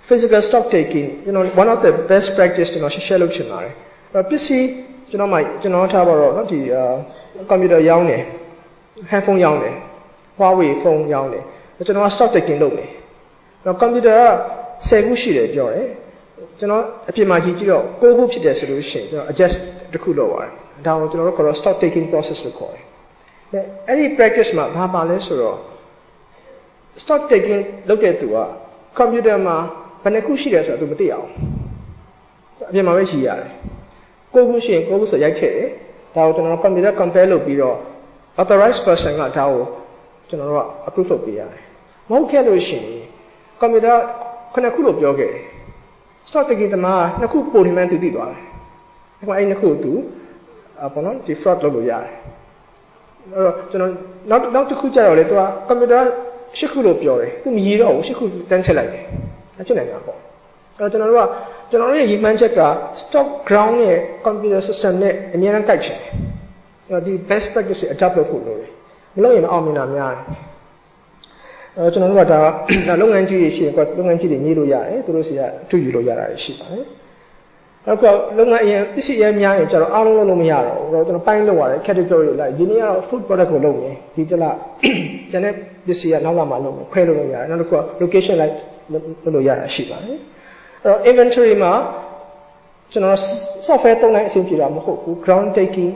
Speaker 3: physical stock taking one of the best practice ကျွန်တော် share လုပ်ချင်ပါတယ်ပစ္စည်းကျွန်တော်ထားပါတော့เนาะဒီcomputer ရောင်းတယ် handphone ရောင်းတယ် Huawei phone ရောင်းတယ်ကျွန်တော် stock taking လုပ်တယ်နော် computer က10ခုရှိတယ်ပြောတယ်ကျွန်တော်အပြင်မှာကြည့်တော့9ခုဖြစ်တယ်ဆိုလို့ရှိရင်ကျွန်တော် adjust တစ်ခုလုပ်ပါတယ်ဒါကိုကျွန်တော်တို့ခေါ်တော့ stock taking process လို့ခေါ်တယ်အဲ့ဒီ practice မှာဘာပါလဲဆိုတော့ stock taking လုပ်တဲ့သူက computer မှာဘယ်နှခုရှိတယ်ဆိုတာသူမသိအောင်အပြင်မှာပဲရှိရတယ်9ခုရှိရင်9ခုဆိုရိုက်ထည့်တယ်ဒါကိုကျွန်တော် computer compare လုပ်ပြီးတော့ authorized person ကဒါကိုကျွန်တော်တို့က approve လုပ်ပေးရတယ်မဟုတ်ခဲ့လို့ရှိရင် computer 9ခုလို့ပြောခဲ့တယ် stock taking တမှာ2ခုပိုနေမှန်းသူသိသွားတယ်အဲ့မှာအဲ့2ခုကိုသူဘောနော်ဒီ fraud လုပ်လို့ရတယ်အဲ့တော့ကျွန်တော်နောက်တစ်ခုကျတော့လေသူက computer 10ခုလို့ပြောတယ်သူမရည်တော့ဘူး10ခုတန်းချက်လိုက်တယ်အဲ့ဖြစ်နိုင်တာပေါ့အဲ့တော့ကျွန်တော်တို့ရဲ့ရည်မှန်းချက်က stock ground ရဲ့ computer system နဲ့အများအားကိုက်ချင်တယ်အဲ့တော့ဒီ best practice တွေ adapt လုပ်ဖို့လိုတယ်မလုပ်ရင်မအောင်မြင်တာများတယ်ကျွန်တော်တို့ကဒါလုပ်ငန်းကြီးတွေရှိရင်လုပ်ငန်းကြီးတွေညှိလို့ရတယ်သူတို့စီကအထူးယူလို့ရတာရှိပါတယ်နောက်ကလုပ်ငန်းအရင်ပစ္စည်းရများရင်ကျတော့အားလုံးလုပ်လို့မရတော့ဘူးကျွန်တော်ပိုင်းလုပ်ရတယ် category လိုက်ဒီနေ့ကတော့ food product ကိုလုပ်နေဒီတလားကျန်တဲ့ပစ္စည်းကနောက်လာမှလုပ်မယ်ခွဲလို့ရတယ်နောက်တစ်ခုက location လိုက်လုပ်လို့ရတာရှိပါတယ်အဲ့တော့ inventory မှာကျွန်တော် software သုံးတိုင်းအဆင်ပြေတာမဟုတ်ဘူး ground taking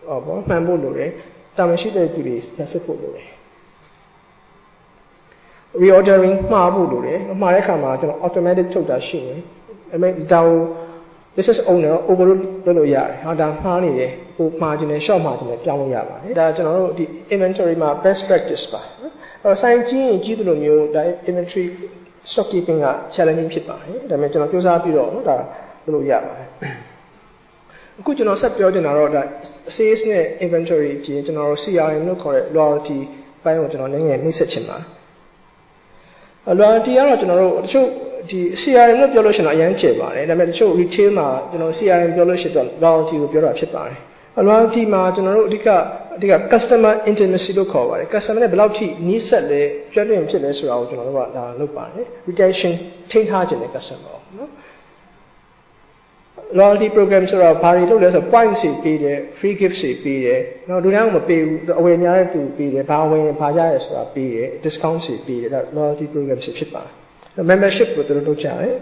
Speaker 3: ဘောမှန်ဖို့လိုတယ်တာဝန်ရှိတဲ့သူတွေဆက်စစ်ဖို့လိုတယ် reordering မှားဖို့လိုတယ်မှားတဲ့အခါမှာကျွန်တော် automatic ထုတ်တာရှိတယ်အဲ့မဲ့ဒါကို business owner overload လုပ်လို့ရတယ်ဟာဒါမှားနေတယ်ဟိုမှားခြင်းနဲ့ short မှားခြင်းနဲ့ပြောင်းလို့ရပါတယ်ဒါကျွန်တော်တို့ဒီ inventory မှာ best practice ပါအဲ့တော့ဆိုင်ကြီးရင်ကြီးတယ်လို့မျိုးဒါ inventory stock keeping က challenging ဖြစ်ပါတယ်ဒါပေမဲ့ကျွန်တော်စူးစမ်းပြီးတော့နော်ဒါလုပ်လို့ရပါတယ်အခုကျွန်တော်ဆက်ပြောချင်တာတော့ဒါ sales နဲ့ inventory ပြင်ကျွန်တော်တို့ CRM လို့ခေါ်တဲ့ loyalty ဘိုင်းကိုကျွန်တော်လည်းငယ်နှိမ့်ဆက်ချင်ပါတယ်loyalty ကတော့ကျွန်တော်တို့တချို့ဒီ CRM လို့ပြောလို့ရှိရင်တော့အရင်ကျယ်ပါတယ်ဒါပေမဲ့တချို့ retail မှာကျွန်တော် CRM ပြောလို့ရှိရင်တော့ loyalty ကိုပြောတာဖြစ်ပါတယ် loyalty မှာကျွန်တော်တို့အဓိက customer intimacy လို့ခေါ်ပါတယ် customer နဲ့ဘယ်လောက်ထိနီးစပ်လဲကျွမ်းကျင်ဖြစ်လဲဆိုတာကိုကျွန်တော်တို့ကဒါလုပ်ပါတယ် retention ထိန်းထားခြင်းတဲ့ customer နော် loyalty program ဆိုတော့ဘာတွေလုပ်လဲဆိုတော့ points တွေပေးတယ် free gifts တွေပေးတယ်နော်လူတိုင်းကမပေးဘူးအဝယ်များတဲ့သူပေးတယ်ဘာဝင်ဘာရရဲဆိုတာပေးတယ် discount တွေပေးတယ်ဒါ loyalty program တွေဖြစ်ပါတယ် membership ကိုတို့လုပ်ကြတယ်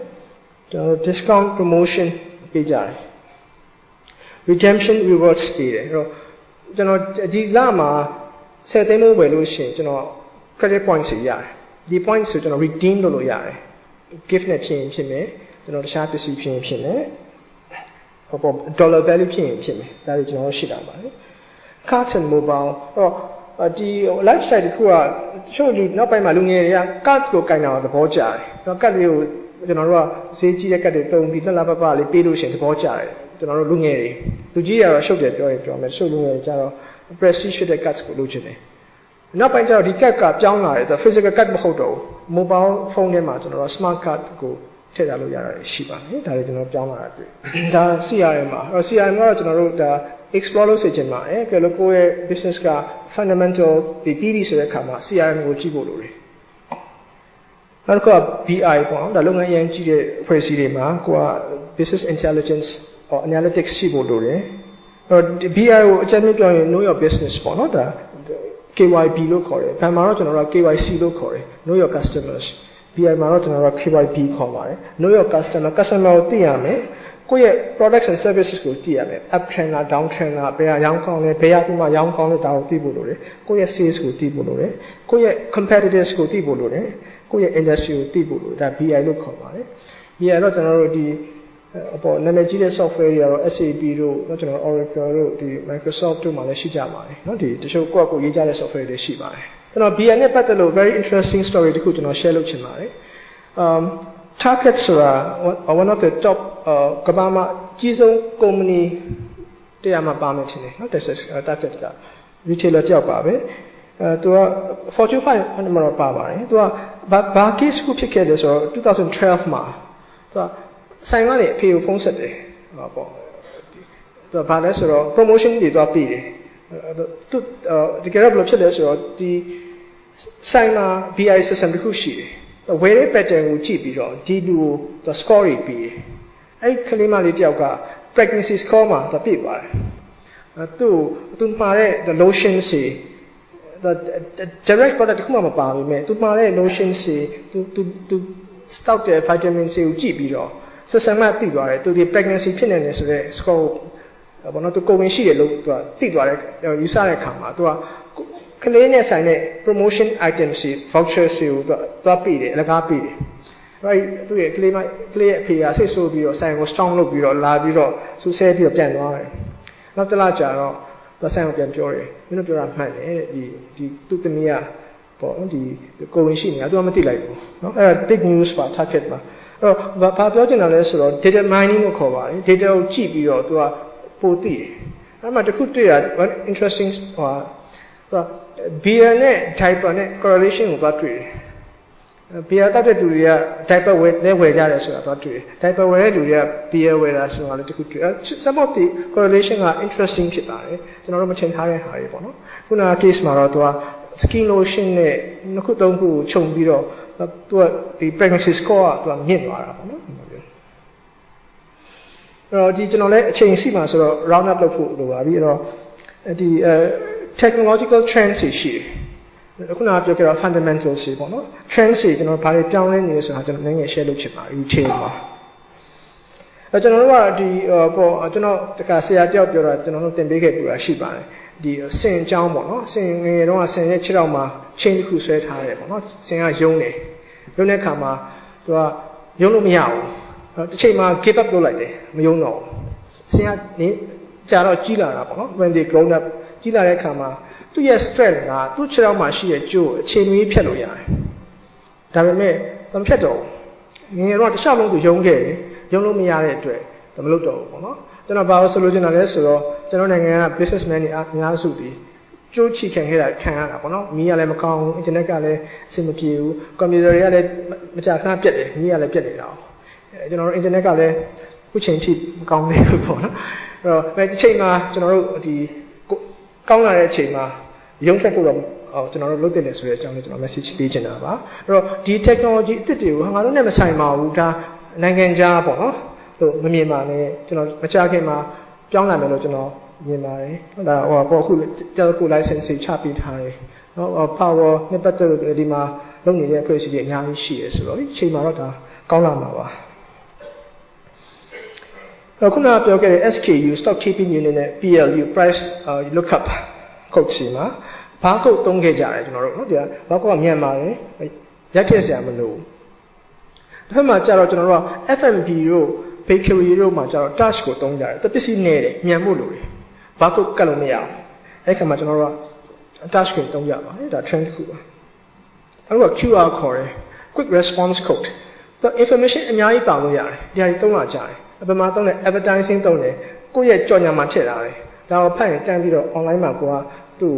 Speaker 3: ကျွန်တော် discount promotion ပေးကြတယ် redemption rewards ပေးတယ်အဲ့တော့ကျွန်တော်ဒီလမှာ10သိန်းလို့ဝယ်လို့ရှိရင်ကျွန်တော် credit points တွေရတယ်ဒီ points ကိုကျွန်တော် redeem လုပ်လို့ရတယ် gift နဲ့ဖြစ်ရင်ဖြစ်မယ်ကျွန်တော်တခြားပစ္စည်းဖြစ်ရင်ဖြစ်မယ်dollar value ဖြစ်ရင်ဖြစ်မယ်ဒါတွေကျွန်တော်ရှိတာပါလေ cards and mobile တော့ဒီ lifestyle တခုကတချို့လူနောက်ပိုင်းမှာလူငယ်တွေက card ကိုကင်တာသဘောကျတယ်နော် card လေးကိုကျွန်တော်တို့ကဈေးကြီးတဲ့ card တွေတုံးပြီးလှလှပပလေးပေးလို့ရှိရင်သဘောကျတယ်ကျွန်တော်တို့လူငယ်တွေလူကြီးတွေကတော့ရှုပ်တယ်ပြောမယ်တချို့လူငယ်တွေကျတော့ prestige ဖြစ်တဲ့ cards ကိုလုပ်ချင်တယ်နောက်ပိုင်းကျတော့ဒီ card ကပြောင်းလာတယ် physical card မဟုတ်တော့ဘူး mobile phone ထဲမှာကျွန်တော်တို့ smart card ကိုထည့်ထားလို့ရတာရှိပါတယ်ဒါတွေကျွန်တော်ပြောင်းလာတာတွေ့ဒါ CRM မှာCRM ကတော့ကျွန်တော်တို့ဒါ explore လုပ်စေချင်ပါတယ်ကဲလို့ကိုယ့်ရဲ့ business က fundamental ပြီးပြီဆိုတဲ့အခါမှာ CRM ကိုကြည့်ဖို့လိုတယ်နောက်တစ်ခုက BI ပေါ့ဒါလုပ်ငန်းရန်ကြည့်တဲ့အဖွဲ့အစည်းတွေမှာကိုက business intelligence or analytics ရှိဖို့လိုတယ်BI ကိုအကြမ်းပြောရင် know your business ပေါ့နော်ဒါ KYB လို့ခေါ်တယ်ဘယ်မှာတော့ကျွန်တော်တို့ KYC လို့ခေါ်တယ် know your customers BI မှာတော့ကျွန်တော်တို့ KYB ခေါ်ပါတယ် know your customer ကိုသိရမယ်ကိုယ့်ရဲ့ products and services ကိုသိရမယ် up trend လား down trend လားဘယ်ဟာရောင်းကောင်းလဲဘယ်ဟာဒီမှာရောင်းကောင်းလဲဒါကိုသိဖို့လိုတယ်ကိုယ့်ရဲ့ sales ကိုသိဖို့လိုတယ်ကိုယ့်ရဲ့ competitors ကိုသိဖို့လိုတယ်ကိုယ့်ရဲ့ industry ကိုသိဖို့လိုတယ်ဒါ BI လို့ခေါ်ပါတယ် BI တော့ကျွန်တော်တို့ဒီနာမည်ကြီးတဲ့ software တွေကတော့ SAP တို့ကျွန်တော် Oracle တို့ဒီ Microsoft တို့မှာလည်းရှိကြပါတယ်เนาะဒီတချို့ကိုရေးကြတဲ့ software တွေရှိပါတယ်ကျွန်တော် BI နဲ့ပတ်သက်လို့ very interesting story တခုကျွန်တော် share လုပ်ချင်ပါတယ်Target ဆိုတာ one of the top ကမ္ဘာမှာအကြီးဆုံး company တရားမှာပါမယ်ထင်တယ်เนาะ Target က retailer ကြောက်ပါပဲသူက Fortune 500မှာပါပါတယ်သူကဘာ case ကိုဖြစ်ခဲ့တယ်ဆိုတော့2012မှာသူကဆိုင်ကနေအဖေကိုဖုန်းဆက်တယ်ဟောပေါ့သူကဘာလဲဆိုတော့ promotion တွေသွားပေးတယ်သူတကယ်တော့ဘယ်လိုဖြစ်လဲဆိုတော့ဒီဆိုင်မှာ BI system တစ်ခုရှိတယ် ဝယ်တဲ့ pattern ကိုကြည့်ပြီးတော့ဒီလူကို score တွေပြီးတယ်အဲ့ကလေးမလေးတယောက်က pregnancy score မှာပြည့်သွားတယ်သူမှာတဲ့ lotion စီ direct product တခုမှမပါဘူးသူမှာတဲ့ lotion စီ သူ stock တဲ့ vitamin C ကိုကြည့်ပြီးတော့ဆက်ဆံမှသိသွားတယ်သူဒီ pregnancy ဖြစ်နေတယ်ဆိုတော့ score ဘာလို့သူကိုဝင်ရှိတယ်လို့သူသိသွားတယ်ယူဆတဲ့အခါမှာသူကလေးနဲ့ဆိုင်တဲ့ promotion items စီ voucher စီကိုသူပေးတယ်အလကားပေးတယ်အဲ့သူရဲ့ကလေးရဲ့အဖေကဆိတ်ဆိုးပြီးတော့ဆိုင်ကို strong လုပ်ပြီးတော့လာပြီးတော့စူးဆဲပြီးတော့ပြန်သွားတယ်နောက်တစ်လကြာတော့သူဆိုင်ကိုပြန်ပြောတယ်မင်းတို့ပြောတာမှန်တယ်တဲ့ဒီသူ့သမီးကပေါ့ဒီကိုဝင်ရှိနေတာသူကမသိလိုက်ဘူးเนาะအဲ့ဒါ big news ပါ target ပါအဲ့တော့ဘာပြောချင်တာလဲဆိုတော့ data mining ကိုခေါ်ပါတယ် data ကိုကြည့်ပြီးတော့သူကပိုသိတယ်အဲ့မှာတခုတွေ့ရ interesting beer နဲ့ diaper နဲ့ correlation ကိုသွားတွေ့တယ် beer တောက်တဲ့လူတွေက diaper ဝယ်ကြတယ်ဆိုတာသွားတွေ့တယ် diaper ဝယ်တဲ့လူတွေက beer ဝယ်တာဆိုတာလည်းတခုတွေ့ some of the correlation က interesting ဖြစ်ပါတယ်ကျွန်တော်တို့မထင်ထားတဲ့ဟာတွေပေါ့နော်ခုနက case မှာတော့သူက skin lotion နဲ့နှစ်ခုသုံးခုကိုခြုံပြီးတော့သူကဒီ pregnancy score ကသူကမြင့်သွားတာပေါ့နော်ဒီကျွန်တော်လည်းအချိန်ရှိမှဆိုတော့ round up လုပ်ဖို့လိုပါပြီအဲ့တော့ဒီtechnological trends ရှိတယ်ခုနကပြောခဲ့တော့ fundamentals ရှိပေါ့နော် trends ရှိကျွန်တော်ဘာတွေပြောင်းလဲနေလဲဆိုတာကျွန်တော်နည်းနည်း share လုပ်ချင်ပါ retail မှာကျွန်တော်တို့ကဒီပေါ့ကျွန်တော်တခါဆရာတယောက်ပြောတာကျွန်တော်တို့သင်ပေးခဲ့ပြတာရှိပါတယ်ဒီစင်အကြောင်းပေါ့နော်စင်ငယ်တုန်းကစင်ရဲ့ခြေထောက်မှာchain တစ်ခုဆွဲထားတယ်ပေါ့နော်စင်ကယုံတယ်ယုံတဲ့အခါမှာသူကယုံလို့မရဘူးတစ်ချိန်မှာ give up လုပ်လိုက်တယ်မယုံတော့ဘူးစင်ကနေကြာတော့ကြီးလာတာပေါ့နော် when they grown up ကြီးလာတဲ့အခါမှာသူ့ရဲ့ strength ကသူ့ခြေထောက်မှာရှိတဲ့ကြိုးအချိန်မီဖြတ်လို့ရတယ်ဒါပေမဲ့မဖြတ်တော့ဘူးငယ်တော့တစ်ခြားလုံးသူယုံခဲ့တယ်ယုံလို့မရတဲ့အတွက်မလုပ်တော့ဘူးပေါ့နော်ကျွန်တော်ဘာလို့ဆိုလို့ချင်တာလဲဆိုတော့ကျွန်တော်နိုင်ငံက businessman တွေအများစုဒီကြိုးချီခံခဲ့တာခံရတာပေါ့နော်မီးကလည်းမကောင်းဘူး internet ကလည်းအဆင်မပြေဘူး computer တွေကလည်းမကြာခဏပြတ်တယ်မီးကလည်းပြတ်နေတာကျွန်တော်တို့ internet ကလည်းခုချိန်ထိမကောင်းသေးဘူးပေါ့နော်အဲ့တော့ဒီချိန်မှာကျွန်တော်တို့ဒီကောင်းလာတဲ့အချိန်မှာရုံးထွက်ဖို့တော့ကျွန်တော်တို့လုပ်တင်တယ်ဆိုတဲ့အကြောင်းလေးကျွန်တော် message ပေးချင်တာပါအဲ့တော့ဒီ technology အသစ်တွေကိုငါတို့နဲ့မဆိုင်ပါဘူးဒါနိုင်ငံခြားပေါ့နော်လို့မမြင်ပါနဲ့ကျွန်တော်မကြာခင်မှာပြောင်းလာမယ်လို့ကျွန်တော်မြင်ပါတယ်ဒါဟိုအခု telco license ချပေးထားတယ်နော် power နဲ့ပတ်သက်လို့ဒီမှာလုပ်နေတဲ့အဖွဲ့အစည်းတွေအများကြီးရှိရဆိုတော့ဒီအချိန်မှာတော့ဒါကောင်းလာမှာပါခုနကပြောခဲ့တဲ့ SKU stock keeping unit နဲ့ PLU price lookup code စီမှာဘာကုတ်သုံးခဲ့ကြတယ်ကျွန်တော်တို့နော်ဒီဘာကုတ်ကမြန်ပါတယ်ရက်ခဲ့စရာမလိုဘူးဒါမှမကြတော့ကျွန်တော်တို့က F&B တို့ bakery တို့မှာကြတော့ touch ကိုသုံးကြတယ်တပစ္စည်းနေတယ်မြန်ဖို့လိုတယ်ဘာကုတ်ကတ်လို့မရဘူးအဲ့ခါမှာကျွန်တော်တို့က touch ကိုသုံးကြပါတယ်ဒါ trend တစ်ခုပါအဲ့တော့ QR ခေါ်တယ် quick response code ဒါ information အများကြီးပါလို့ရတယ်ဒီဟာတွေသုံးလာကြတယ်အပမာသုံးတယ် advertising သုံးတယ်ကိုယ့်ရဲ့ကြော်ညာမှာထည့်ထားတယ်ဒါကိုဖတ်ရင်တန်းပြီးတော့ online မှာကိုကသူ့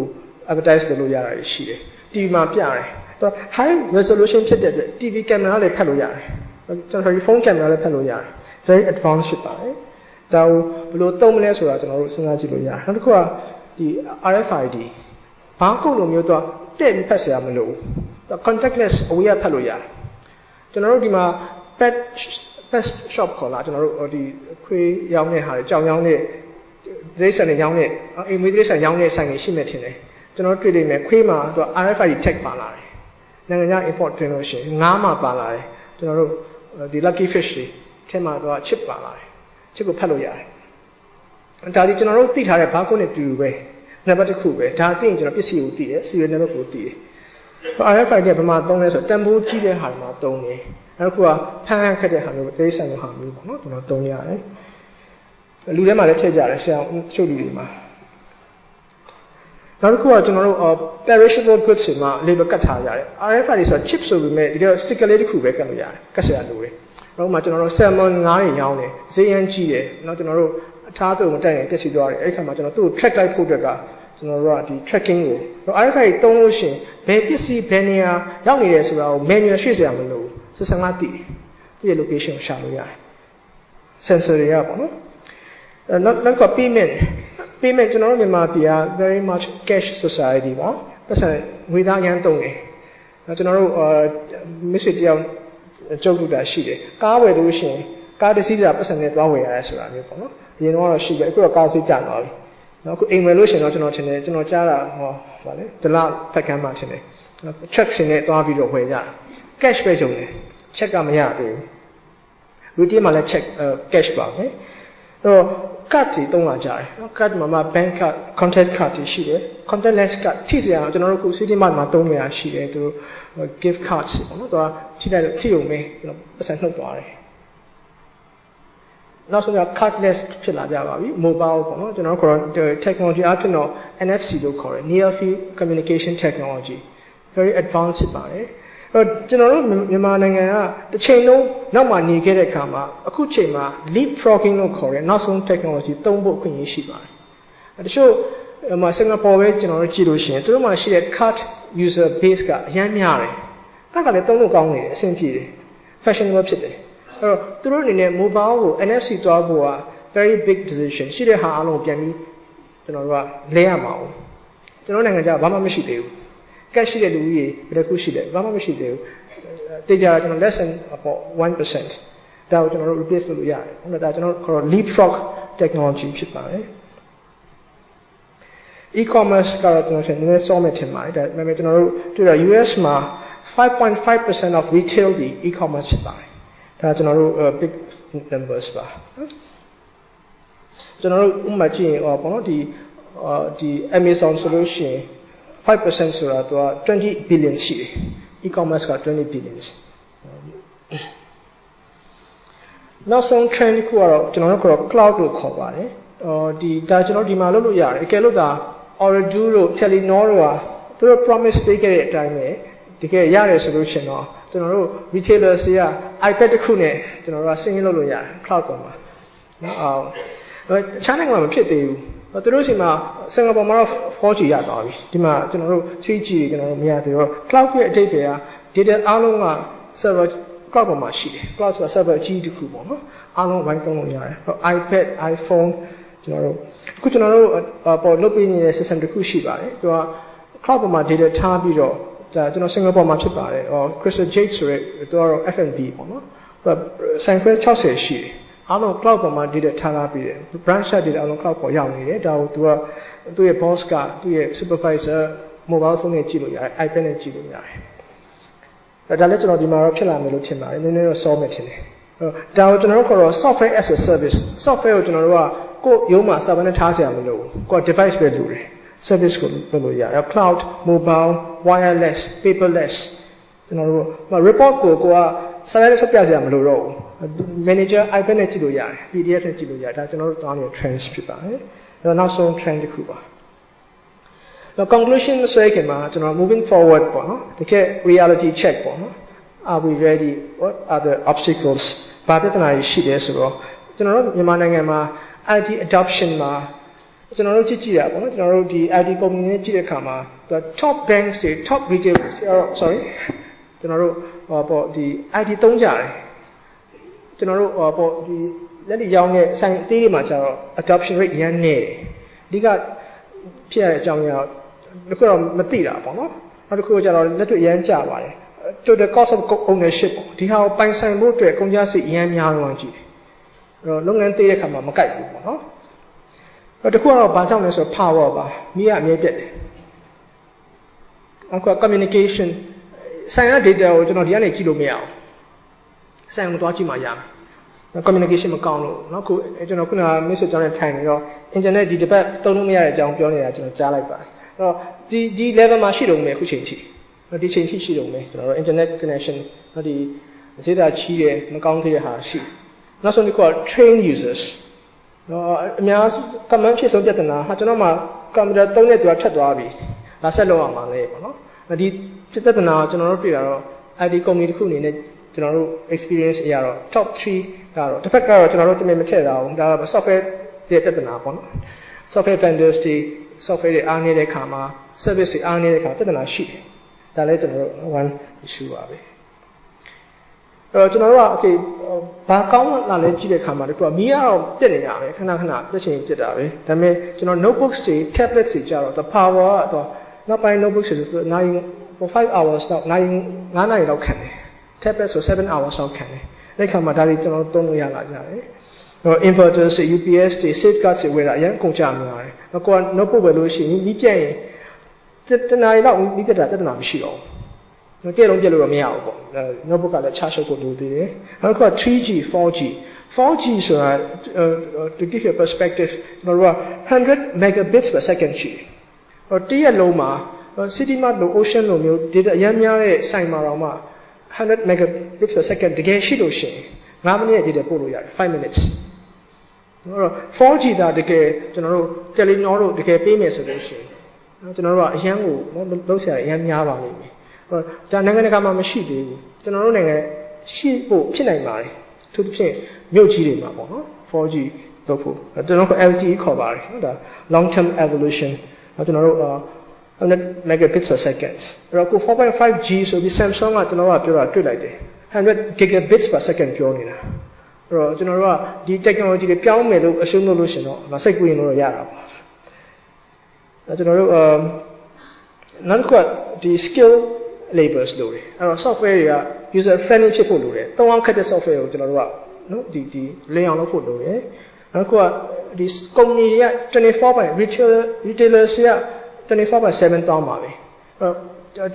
Speaker 3: advertise လုပ်လို့ရတာရှိတယ် TV မှာပြတယ်တော့ high resolution ဖြစ်တဲ့အတွက် TV camera လည်းဖတ်လို့ရတယ်ကျွန်တော်ဒီ phone camera လည်းဖတ်လို့ရတယ် very advanced ဖြစ်ပါတယ်ဒါကိုဘယ်လိုသုံးမလဲဆိုတာကျွန်တော်တို့စဉ်းစားကြည့်လို့ရတယ်နောက်တစ်ခုကဒီ RFID ဘာကုတ်လိုမျိုးတော့တဲ့ပြီးဖတ်စရာမလိုဘူး contactless အဝေးကဖတ်လို့ရတယ်ကျွန်တော်တို့ဒီမှာ pet shop ခေါ်လာကျွန်တော်တို့ဒီခွေးရောင်းတဲ့ဟာတွေကြောင်ရောင်းတဲ့ဒိဋ္ဌိဆိုင်တွေရောင်းတဲ့အိမ်မွေးဒိဋ္ဌိဆိုင်ရောင်းတဲ့ဆိုင်တွေရှိမှထင်တယ်ကျွန်တော်တို့တွေ့လိမ့်မယ်ခွေးမှာသူ RFID tag ပါလာတယ်နိုင်ငံခြား import တင်လို့ရှိရင်ငါးမှာပါလာတယ်ကျွန်တော်တို့ဒီ lucky fish တွေထဲမှာသူက chip ပါလာတယ် chip ကိုဖတ်လို့ရတယ်ဒါဒီကျွန်တော်တို့သိထားတဲ့ဘာကုတ်နဲ့တူပဲနံပါတ်တစ်ခုပဲဒါသိရင်ကျွန်တော်ပစ္စည်းကိုသိတယ် serial number ကိုသိတယ် RFID ကဘာမှသုံးလဲဆိုတော့တန်ဖိုးကြီးတဲ့ဟာတွေမှာသုံးတယ်နောက်တစ်ခုကဖမ်းခတ်တဲ့ဟာမျိုးဒိဋ္ဌိဆိုင်လိုဟာမျိုးပေါ့နော်ကျွန်တော်သုံးရတယ်လူထဲမှာလည်းထည့်ကြတယ်ဆရာချုပ်လူတွေမှာနောက်တစ်ခုကကျွန်တော်တို့ perishable goods တွေမှာ label ကတ်ထားရတယ် RFID ဆိုတာ chip ဆိုပေမဲ့ဒီက sticker လေးတစ်ခုပဲကတ်လို့ရတယ်ကတ်စရာလိုတယ်နောက်မှကျွန်တော်တို့ salmon ငါးတွေရောင်းတယ်ဈေးရမ်းကြီးတယ်နောက်ကျွန်တော်တို့အထားသူ့မတက်ရင်ပြည့်စည်သွားတယ်အဲ့ဒီခါမှာကျွန်တော်သူ့ကို track လိုက်ဖို့အတွက်ကကျွန်တော်တို့ကဒီ tracking ကို RFID သုံးလို့ရှိရင်ဘယ်ပစ္စည်းဘယ်နေရာရောက်နေတယ်ဆိုတာကို manual ရွှေ့စရာမလိုဘူးစစ်စံကတည်သူ့ရဲ့ location ကိုရှာလို့ရတယ် sensor တွေကပေါ့နော်နောက်က payment ကျွန်တော်တို့မြန်မာပြည်က very much cash society ပါပတ်စံငွေသားရမ်းသုံးတယ် ကျွန်တော်တို့မိတ်ဆွေတယောက်ကြုတ်လို့တာရှိတယ်ကားဝယ်လို့ရှိရင်ကားတစ်စီးစာပတ်စံနဲ့သွားဝယ်ရတယ်ဆိုတာမျိုးပေါ့နော်အရင်တော့ရှိတယ်အခုတော့ကားစီးကြတော့ပြီနော်အခုအိမ်ဝယ်လို့ရှိရင်တော့ကျွန်တော်ထင်တယ်ကျွန်တော်ကြားတာဟောဗာလေဒလဖက်ကမ်းမှထင်တယ် check စင်နဲ့သွားပြီးတော့ဝယ်ကြတာ cash ပဲကြုံတယ် check ကမရသေးဘူး routine မှာလည်း check cash ပါမယ်အဲ့တော့ card တွေတုံးလာကြတယ်နော် card မှာ bank card contact card တွေရှိတယ် contactless card ထိစရာကျွန်တော်တို့ခု city mart မှာတုံးနေတာရှိတယ်သူတို့ gift cards ပေါ့နော်သူကထိလိုက်လို့ထိုံမဲကျွန်တော်ပတ်စံနှုတ်သွားတယ်နောက်ဆုံးက cardless ဖြစ်လာကြပါပြီ mobile ပေါ့နော်ကျွန်တော်တို့ခေါ် technology အဖြစ်တော့ NFC လို့ခေါ်တယ် near field communication technology very advanced ဖြစ်ပါတယ်ကျွန်တော်တို့မြန်မာနိုင်ငံကတစ်ချိန်လုံးနောက်မှနေခဲ့တဲ့အခါမှာအခုချိန်မှာ leapfrogging လို့ခေါ်တဲ့နောက်ဆုံး technology သုံးဖို့အခွင့်အရေးရှိပါတယ်တချို့စင်ကာပူပဲကျွန်တော်တို့ကြည့်လို့ရှိရင်သူတို့မှာရှိတဲ့ card user base ကအများများတယ်တက်ကလည်းသုံးလို့ကောင်းနေတယ်အဆင်ပြေတယ် fashionable ဖြစ်တယ်အဲ့တော့သူတို့အနေနဲ့ mobile ကို NFC သွားဖို့က very big decision ရှိတဲ့ဟာအလုံးပြန်ပြီးကျွန်တော်တို့ကလဲရမှာအောင်ကျွန်တော်နိုင်ငံကဘာမှမရှိသေးဘူးcash ရှိတဲ့လူကြီးဘယ်တစ်ခုရှိလဲဘာမှမရှိသေးဘူးတေချာကျွန်တော် less than about 1% ဒါကိုကျွန်တော်တို့ replace လုပ်လို့ရတယ်ဟုတ်လားဒါကျွန်တော်ခေါ် leapfrog technology ဖြစ်ပါတယ် e-commerce ကတော့ကျွန်တော်ရှင်နည်းနည်းစောမယ်ထင်ပါတယ်ဒါပေမဲ့ကျွန်တော်တို့တွေ့တာ US မှာ 5.5% of retail ဒီ e-commerce ဖြစ်ပါတယ်ဒါကျွန်တော်တို့ big numbers ပါကျွန်တော်တို့ဥပမာကြည့်ရင်ပေါ့နော်ဒီ Amazon ဆိုလို့ရှိရင်5% ဆိုတာသူက20 billion ရှိတယ် e-commerce က20 billions နောက်ဆုံး trend တစ်ခုကတော့ကျွန်တော်တို့ခေါ် cloud လို့ခေါ်ပါတယ်ဒီဒါကျွန်တော်ဒီမှာလုပ်လို့ရတယ်အကယ်လို့ဒါ Ooredoo တို့ Telenor တို့ကသူတို့ promise ပေးခဲ့တဲ့အတိုင်းပဲတကယ်ရတယ်ဆိုလို့ရှင်တော့ကျွန်တော်တို့ retailers တွေက iPad တစ်ခုနဲ့ကျွန်တော်တို့က sync လုပ်လို့ရတယ် cloud ပေါ်မှာနော်ချမ်းနိုင်ငံမှာမဖြစ်သေးဘူးသူတို့စီမှာစင်ကာပူမှာတော့ 4G ရသွားပြီဒီမှာကျွန်တော်တို့ 3G တွေကျွန်တော်တို့မရသေးတော့ cloud ရဲ့အဓိပ္ပာယ်က data အားလုံးက server cloud ပေါ်မှာရှိတယ် cloud ဆိုတာ server အကြီးတစ်ခုပေါ့နော်အားလုံးဝိုင်းသုံးလို့ရတယ် iPad iPhone ကျွန်တော်တို့အခုကျွန်တော်တို့ပေါ်လုပ်ပေးနေတဲ့ system တစ်ခုရှိပါတယ်သူက cloud ပေါ်မှာ data ထားပြီးတော့ဒါကျွန်တော်စင်ကာပူမှာဖြစ်ပါတယ် Crystal Jade ဆိုရဲသူကတော့ F&B ပေါ့နော်သူကဆိုင်ခွဲ60ရှိတယ်အားလုံး cloud ပေါ်မှာ data ထားလာပြီးတယ် branch data အားလုံး cloud ပေါ်ရောက်နေတယ်ဒါကိုသူကသူ့ရဲ့ boss ကသူ့ရဲ့ supervisor mobile phone နဲ့ကြည့်လို့ရတယ် iPad နဲ့ကြည့်လို့ရတယ်ဒါလည်းကျွန်တော်ဒီမှာတော့ဖြစ်လာမယ်လို့ထင်ပါတယ်နည်းနည်းတော့ solve မယ်ထင်တယ်ဒါကိုကျွန်တော်တို့ခေါ်တော့ software as a service software ကိုကျွန်တော်တို့ကကိုယ်ရုံးမှာ server နဲ့ထားစရာမလိုဘူးကိုယ် device ပဲလိုတယ် service ကိုလုပ်လို့ရတယ် cloud mobile wireless paperless ကျွန်တော်တို့ report ကိုကစာရိုက်ထုတ်ပြစရာမလိုတော့ဘူး manager iPad နဲ့ကြည့်လို့ရတယ် PDF နဲ့ကြည့်လို့ရတယ်ဒါကျွန်တော်တို့တောင်းနေတဲ့ trends ဖြစ်ပါတယ်အဲ့တော့နောက်ဆုံး trend တစ်ခုပါနောက် conclusion ဆွဲခင်မှာကျွန်တော် moving forward ပေါ့နော်တကယ် reality check ပေါ့နော် are we ready what are the obstacles ဘာပြဿနာတွေရှိတယ်ဆိုတော့ကျွန်တော်တို့မြန်မာနိုင်ငံမှာ IT adoption မှာကျွန်တော်တို့ကြည့်ရပါတော့ကျွန်တော်တို့ဒီ IT company နဲ့ကြည့်တဲ့အခါမှာ top banks တွေ top retailers sorry ကျွန်တော်တို့ပေါ့ဒီ IT သုံးကြတယ်ကျွန်တော်တို့ပေါ့ဒီလက်တွေရောင်းတဲ့ဆိုင်အသေးတွေမှာကျတော့ adoption rate ရမ်းနေတယ်အဓိကဖြစ်ရတဲ့အကြောင်းအရာတစ်ခုတော့မသိတာပေါ့နော်နောက်တစ်ခုကျတော့လက်တွေရမ်းကျပါတယ် total cost of ownership ဒီဟာကိုပိုင်ဆိုင်ဖို့အတွက်ကုန်ကျစရိတ်ရမ်းများတော့ကြည့်တယ်အဲ့တော့လုပ်ငန်းသေးတဲ့အခါမှာမကိုက်ဘူးပေါ့နော်အဲ့တခုကတော့ဘာကြောင့်လဲဆိုတော့ power ပါမိကအမြဲပြတ်တယ်အခု communication ဆိုင်ရာ data ကိုကျွန်တော်ဒီကနေကြည့်လို့မရအောင်ဆိုင်ကိုသွားကြည့်မှရမယ် communication မကောင်းလို့เนาะခုကျွန်တော်ခုနက message ကြောင်းနဲ့ထိုင်နေတော့ internet ဒီတစ်ပတ်သုံးလို့မရတဲ့အကြောင်းပြောနေတာကျွန်တော်ကြားလိုက်ပါတယ်အဲ့တော့ဒီ level မှာရှိတော့မယ်အခုချိန်ထိဒီချိန်ထိရှိတော့မယ်ကျွန်တော်တို့ internet connection เนาะဒီဈေးသာချီးတယ်မကောင်းသေးတဲ့ဟာရှိနောက်ဆုံးတစ်ခုက train users เนาะအများစု common ဖြစ်ဆုံးပြဿနာဟာကျွန်တော်မှ computer သုံးတဲ့သူကထက်သွားပြီဒါဆက်လုပ်အောင်ပါလေပေါ့နော်ဒီပြဿနာကျွန်တော်တို့တွေ့တာတော့ IT company တစ်ခုအနေနဲ့ကျွန်တော်တို့ experience အရာတော့ top 3ကတော့တစ်ဖက်ကတော့ကျွန်တော်တို့တမင်မထည့်တာဘူးဒါက software ရဲ့ပြဿနာပေါ့နော် software vendors တွေ software တွေအားနေတဲ့ခါမှာ service တွေအားနေတဲ့ခါပြဿနာရှိတယ်ဒါလည်းကျွန်တော်တို့ one issue ပါပဲအဲ့တော့ကျွန်တော်တို့က okay ဘာကောင်းလာလဲကြည့်တဲ့ခါမှာတခုကမီးကတော့ပြက်နေတာပဲခဏခဏပြက်ချင်ပြက်တာပဲဒါပေမဲ့ကျွန်တော် notebooks တွေ tablets တွေကြတော့ the power ကတော့ နောက်ပိုင်း notebook ဆိုတော့နိုင် for 5 hours တော့နိုင်9နာရီလောက်ခံတယ် tablet ဆို7 hours လောက်ခံတယ်အဲ့ခါမှာဒါတွေကျွန်တော်သုံးလို့ရလာကြတယ်inverter တွေ UPS တွေ safeguard တွေဝယ်တာအရင်ကုန်ကြများတယ်။ကိုက notebook ဝယ်လို့ရှိရင်နီးပြတ်ရင်တနားရီလောက်နီးပြတ်တာပြဿနာမရှိတော့ဘူး။ကြည့်လုံးပြတ်လို့တော့မရဘူးပေါ့။ notebook ကလည်း charge ဖို့လိုသေးတယ်။နောက်က 3G 4G ဆိုတာ to give you a perspective ကျွန်တော်တို့က100 megabits per second ရှိတယ်။တရက်လုံးမှာ city map လို့ ocean လို့မျိုး data အများများတဲ့ဆိုင်မှာတော့မှ100 megabits per second တကယ်ရှိလို့ရှိရင်9မိနစ်တည်းပို့လို့ရတယ်5 minutes 4G ဒါတကယ်ကျွန်တော်တို့ Telenor တို့တကယ်ပေးမယ်ဆိုလို့ရှိရင်ကျွန်တော်တို့ကအရန်ကိုလုံးဆရာအရန်များပါလိမ့်မယ်ဒါနိုင်ငံတကာမှာမရှိသေးဘူးကျွန်တော်တို့နိုင်ငံရှိဖို့ဖြစ်နိုင်ပါတယ်သူတို့ဖြင့်မြို့ကြီးတွေမှာပေါ့နော် 4G လုပ်ဖို့ကျွန်တော်တို့ LTE ခေါ်ပါတယ်ဒါ long term evolution ကျွန်တော်တို့100 megabits per second အဲ့တော့ကို 4.5G ဆိုပြီး Samsung ကကျွန်တော်ကပြောတာတွေ့လိုက်တယ်100 gigabits per second ပြောနေတာအဲ့တော့ကျွန်တော်တို့ကဒီ technology တွေပြောင်းမယ်လို့အရှုံးလို့ရှင်တော့စိတ်ကူးရင်တော့ရတာပေါ့အဲ့ကျွန်တော်တို့နောက်တစ်ခုကဒီ skill labors လို့ရတယ်အဲ့တော့ software တွေက user friendly ဖြစ်ဖို့လိုတယ်သုံးအောင်ခက်တဲ့ software ကိုကျွန်တော်တို့ကနော်ဒီလင်းအောင်လုပ်ဖို့လိုတယ်နောက်တစ်ခုကဒီ company တွေက24 retailers တွေက24/7တောင်းပါပဲ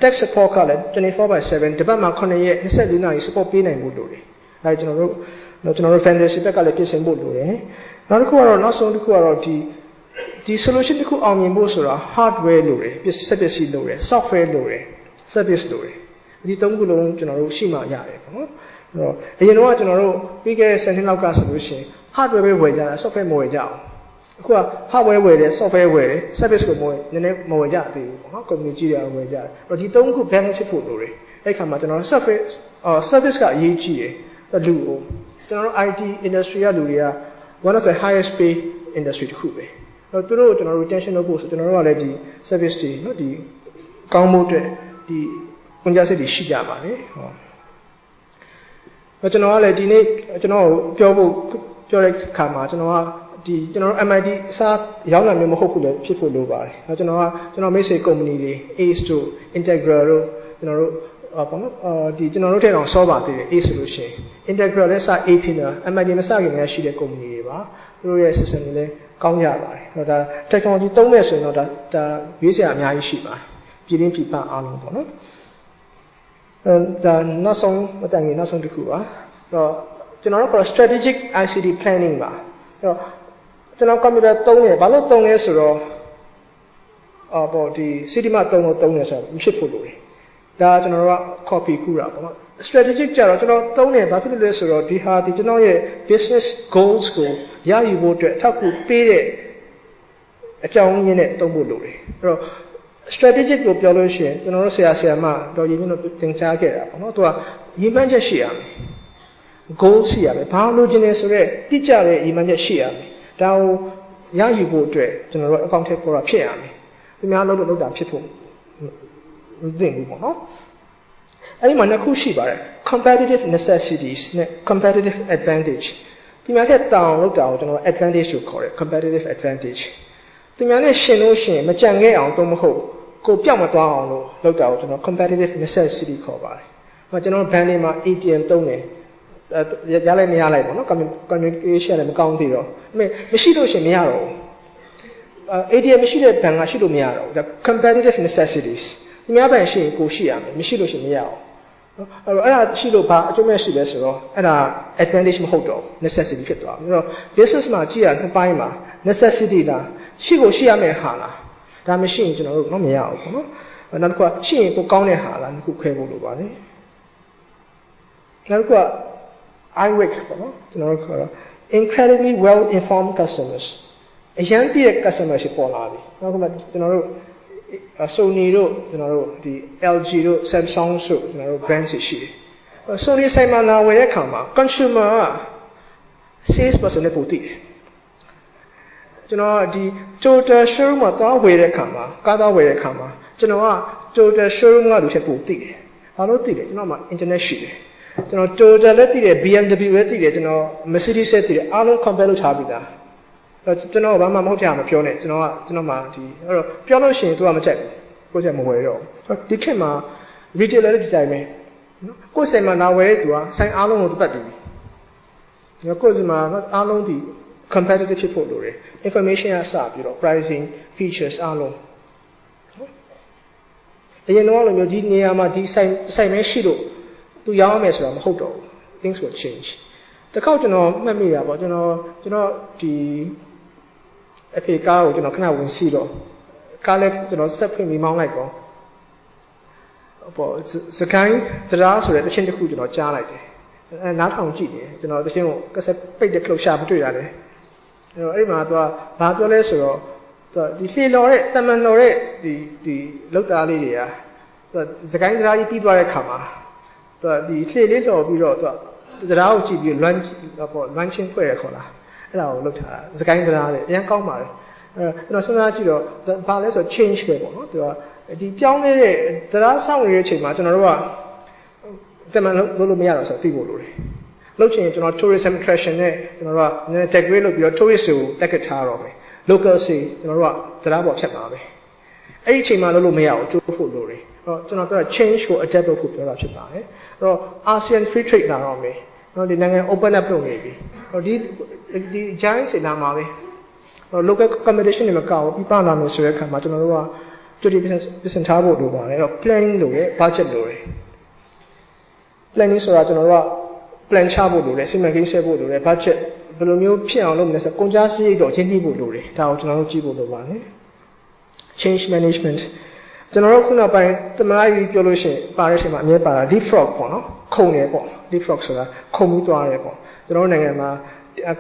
Speaker 3: tax support ကလည်း 24/7 တပတ်မှာ9ရက်24နာရီ support ပေးနိုင်ဖို့လိုတယ်အဲကျွန်တော်တို့ vendorship ဘက်ကလည်းပြင်ဆင်ဖို့လိုတယ်နောက်တစ်ခုကတော့နောက်ဆုံးတစ်ခုကတော့ဒီ solution တစ်ခုအောင်မြင်ဖို့ဆိုတာ hardware လိုတယ်စက်ပစ္စည်းလိုတယ် software လိုတယ် service လိုတယ်ဒီသုံးခုလုံးကျွန်တော်တို့ရှိမှရတယ်ပေါ့နော်အဲ့တော့အရင်တော့ကျွန်တော်တို့ပြီးခဲ့တဲ့10နှစ်လောက်ကဆိုလို့ရှိရင် hardware ပဲဝယ်ကြတာ software မဝယ်ကြအောင်အခုက hardware ဝယ်တယ် software ဝယ်တယ် service ကိုနည်းနည်းမဝယ်ကြသေးဘူးပေါ့နော် community တွေဝယ်ကြတယ်အဲ့တော့ဒီသုံးခု balance ဖြစ်ဖို့လိုတယ်အဲ့ခါမှာကျွန်တော်တို့ service ကအရေးကြီးတယ်လူကိုကျွန်တော်တို့ IT industry ကလူတွေက one of the highest pay industry တခုပဲအဲ့တော့သူတို့ကိုကျွန်တော်တို့ retention လုပ်ဖို့ဆိုကျွန်တော်တို့ကလည်းဒီ service တွေနော်ဒီကောင်းမှုအတွက်ဒီဝန်ကြစိတ်တွေရှိကြပါလေဟောကျွန်တော်ကလည်းဒီနေ့ကျွန်တော်ပြောတဲ့ခါမှာကျွန်တော်တို့ MIT အစားရောက်လာမျိုးမဟုတ်ဘူးလေဖြစ်ဖို့လိုပါတယ်။ကျွန်တော်မိတ်ဆွေ company တွေ ACE တို့ Integral တို့ကျွန်တော်တို့ပေါ့နော်ကျွန်တော်တို့ထဲတော့စောပါသေးတယ် ACE ဆိုလို့ရှိရင် Integral လည်းစ 18 တာ MIT မစခင်ကရှိတဲ့ company တွေပါသူတို့ရဲ့ system တွေလည်းကောင်းကြပါတယ်။ဒါ technology သုံးမယ်ဆိုရင်တော့ဒါရွေးစရာအများကြီးရှိပါတယ်။ပြည်ရင်းပြည်ပအားလုံးပေါ့နော်။ဒါနောက်ဆုံးမတိုင်ခင်နောက်ဆုံးတစ်ခုပါ။ကျွန်တော်တို့ strategic ICT planning ပါ။ကျွန်တော် computer သုံးတယ်ဘာလို့သုံးလဲဆိုတော့ဒီ city map သုံးတယ်ဆိုတော့မဖြစ်ဖို့လိုတယ်ဒါကျွန်တော်တို့က copy ကူတာပေါ့နော် strategic ကြတော့ကျွန်တော်သုံးတယ်ဘာဖြစ်လို့လဲဆိုတော့ဒီဟာဒီကျွန်တော်ရဲ့ business goals ကိုရယူဖို့အတွက်အထောက်အကူပေးတဲ့အကြောင်းရင်းနဲ့သုံးဖို့လိုတယ်အဲ့တော့ strategic ကိုပြောလို့ရှိရင်ကျွန်တော်တို့ဆရာမတော်ရင်းတို့သင်ကြားခဲ့တာပေါ့နော်သူကရည်မှန်းချက်ရှိရမယ် goal ရှိရမယ်ဘာလို့ခြင်းလဲဆိုတော့တိကျတဲ့ရည်မှန်းချက်ရှိရမယ်ဒါကိုရယူဖို့အတွက်ကျွန်တော်တို့အကောင့်ထဲပေါ်တာဖြစ်ရမယ်သူများလုပ်တာဖြစ်ဖို့မသိဘူးပေါ့နော်အဲ့ဒီမှာနှစ်ခုရှိပါတယ် competitive necessities နဲ့ competitive advantage ဒီမှာတဲ့တောင်းလုပ်တာကိုကျွန်တော် advantage လို့ခေါ်တယ် competitive advantage ဒီမှာနဲ့ရှင်လို့ရှိရင်မကြံခဲ့အောင်တော့မဟုတ်ကိုပြောက်မသွားအောင်လို့လုပ်တာကိုကျွန်တော် competitive necessity ခေါ်ပါတယ်။ဟောကျွန်တော် band တွေမှာ ATM သုံးတယ်ရလိုက်မရလိုက်ပေါ့နော် communication လည်းမကောင်းသေးတော့မရှိလို့ရှင်မရတော့ဘူး ATM မရှိတဲ့ဘဏ်ကရှိလို့မရတော့ဘူးဒါ competitive necessities ဒီများဘဏ်ရှိရင်ကိုရှိရမယ်မရှိလို့ရှင်မရအောင်အဲ့ဒါရှိလို့ဘာအကျိုးမဲ့ရှိလဲဆိုတော့အဲ့ဒါ advantage မဟုတ်တော့ necessity ဖြစ်သွားပြီအဲ့တော့ business မှာကြည့်ရနှစ်ပိုင်းမှာ necessity လားရှိကိုရှိရမယ်ဟာလားဒါမရှိရင်ကျွန်တော်တို့တော့မရအောင်ပေါ့နော်နောက်တစ်ခုကရှိရင်ကိုကောင်းတဲ့ဟာလားတစ်ခုခွဲဖို့လိုပါတယ်နောက်တစ်ခုကiWake ပေါ့နော်ကျွန်တော်တို့ခေါ်တော့ incredibly well informed customers အရန်တည့်တဲ့ customer ရှိပေါ်လာပြီနောက်ကမှကျွန်တော်တို့ Sony တို့ကျွန်တော်တို့ဒီ LG တို့ Samsung တို့ကျွန်တော်တို့ brand ရှိတယ် Sony ဆိုင်မှာလာဝယ်တဲ့အခါမှာ consumer က 6% နဲ့ပိုတည်တယ်ကျွန်တော်ဒီ total showroom မှာသွားဝယ်တဲ့အခါမှာကားသွားဝယ်တဲ့အခါမှာကျွန်တော်က total showroom ကလူချက်ပိုတည်တယ်ဘာလို့တည်လဲကျွန်တော်မှာ internet ရှိတယ်ကျွန်တော် total လည်းတည်တယ် BMW လည်းတည်တယ်ကျွန်တော် Mercedes လည်းတည်တယ်အားလုံး compare လုပ်ထားပြီလားကျွန်တော်ဘာမှမဟုတ်ကြမှာပြောနေကျွန်တော်မှဒီအဲ့တော့ပြောလို့ရှိရင်သူကမကြိုက်ဘူး ကိုယ်ဆိုင်မဝယ်တော့ဒီခေတ်မှာ retailer တွေဒီတိုင်းပဲနော်ကိုယ်ဆိုင်မှာလာဝယ်တဲ့သူကဆိုင်အားလုံးကိုသတ်ပြီးနော်ကိုယ်ဆိုင်မှာအားလုံးဒီ competitive ဖြစ်ဖို့လိုတယ် information အစပြီးတော့ pricing features အားလုံးအရင်တော့လိုမျိုးဒီနေရာမှာဒီဆိုင်မဲရှိလို့သူရောင်းရမယ်ဆိုတာမဟုတ်တော့ဘူး things will change တခါကျွန်တော်မှတ်မိတာပေါ့ကျွန်တော်ဒီအဖေကားကိုကျွန်တော်ခဏဝင်စီတော့ကားလည်းကျွန်တော်ဆက်ဖွင့်ပြီးမောင်းလိုက်တော့ပေါ့စကိုင်းတရားဆိုတဲ့တခြင်းတစ်ခုကျွန်တော်ကြားလိုက်တယ်အဲနားထောင်ကြည့်တယ်ကျွန်တော်တခြင်းကိုကဆက်ပိတ်တဲ့ close ရှာမတွေ့ရတယ်အဲ့မှာသူကဘာပြောလဲဆိုတော့သူဒီလှေလော်တဲ့တမန်လော်တဲ့ဒီလောက်သားလေးတွေကသူစကိုင်းတရားကြီးပြီးသွားတဲ့ခါမှာသူဒီလှေလေးလော်ပြီးတော့သူတရားကိုကြည့်ပြီးလွမ်းချင်းဖွဲ့ရခေါ်လားအဲ့ဒါကိုလောက်ထားတာစကိုင်းတရားလေးအရင်ကောင်းပါတယ်ကျွန်တော်စဉ်းစားကြည့်တော့ဘာလဲဆိုတော့ change ပဲပေါ့နော်သူကဒီပြောင်းနေတဲ့တရားဆောင်နေတဲ့အချိန်မှာကျွန်တော်တို့ကတမန်လို့မရတော့ဆိုသိဖို့လိုတယ်လုပ်ချင်ရင်ကျွန်တော် tourism attraction နဲ့ကျွန်တော်တို့ကနည်းနည်း decorate လုပ်ပြီးတော့ tourist ကိုတက်ကထားတော့မယ် local စီကျွန်တော်တို့ကတရားပေါ်ဖြတ်ပါမယ်အဲ့ဒီအချိန်မှာလုပ်လို့မရဘူးကျိုးဖို့လိုတယ်အဲ့တော့ကျွန်တော်တို့က change ကို adapt လုပ်ဖို့ပြောတာဖြစ်ပါတယ်အဲ့တော့ ASEAN free trade လာတော့မယ်နော်ဒီနိုင်ငံ open up လုပ်နေပြီအဲ့တော့ဒီ giant စီလာမှာပဲlocal competition တွေမကောက်ဘူးပြပလာမယ်ဆိုတဲ့အခါမှာကျွန်တော်တို့ကကြိုတင်ပြင်ထားဖို့လိုပါတယ်အဲ့တော့ planning လိုရယ် budget လိုရယ် planning ဆိုတာကျွန်တော်တို့က plan ချဖို့လိုတယ်စီမံကိန်းဆွဲဖို့လိုတယ် budget ဘယ်လိုမျိုးဖြစ်အောင်လုပ်မလဲဆိုကုန်ကျစရိတ်တော့ရင်းနှီးဖို့လိုတယ်ဒါကိုကျွန်တော်တို့ကြည့်ဖို့လိုပါတယ် change management ကျွန်တော်တို့ခုနောက်ပိုင်းသမารကြီးပြောလို့ရှိရင်ပါတဲ့အချိန်မှာအမြဲပါတာ leapfrog ပေါ့နော်ခုန်တယ်ပေါ့ leapfrog ဆိုတာခုန်ပြီးသွားတယ်ပေါ့ကျွန်တော်တို့နိုင်ငံမှာ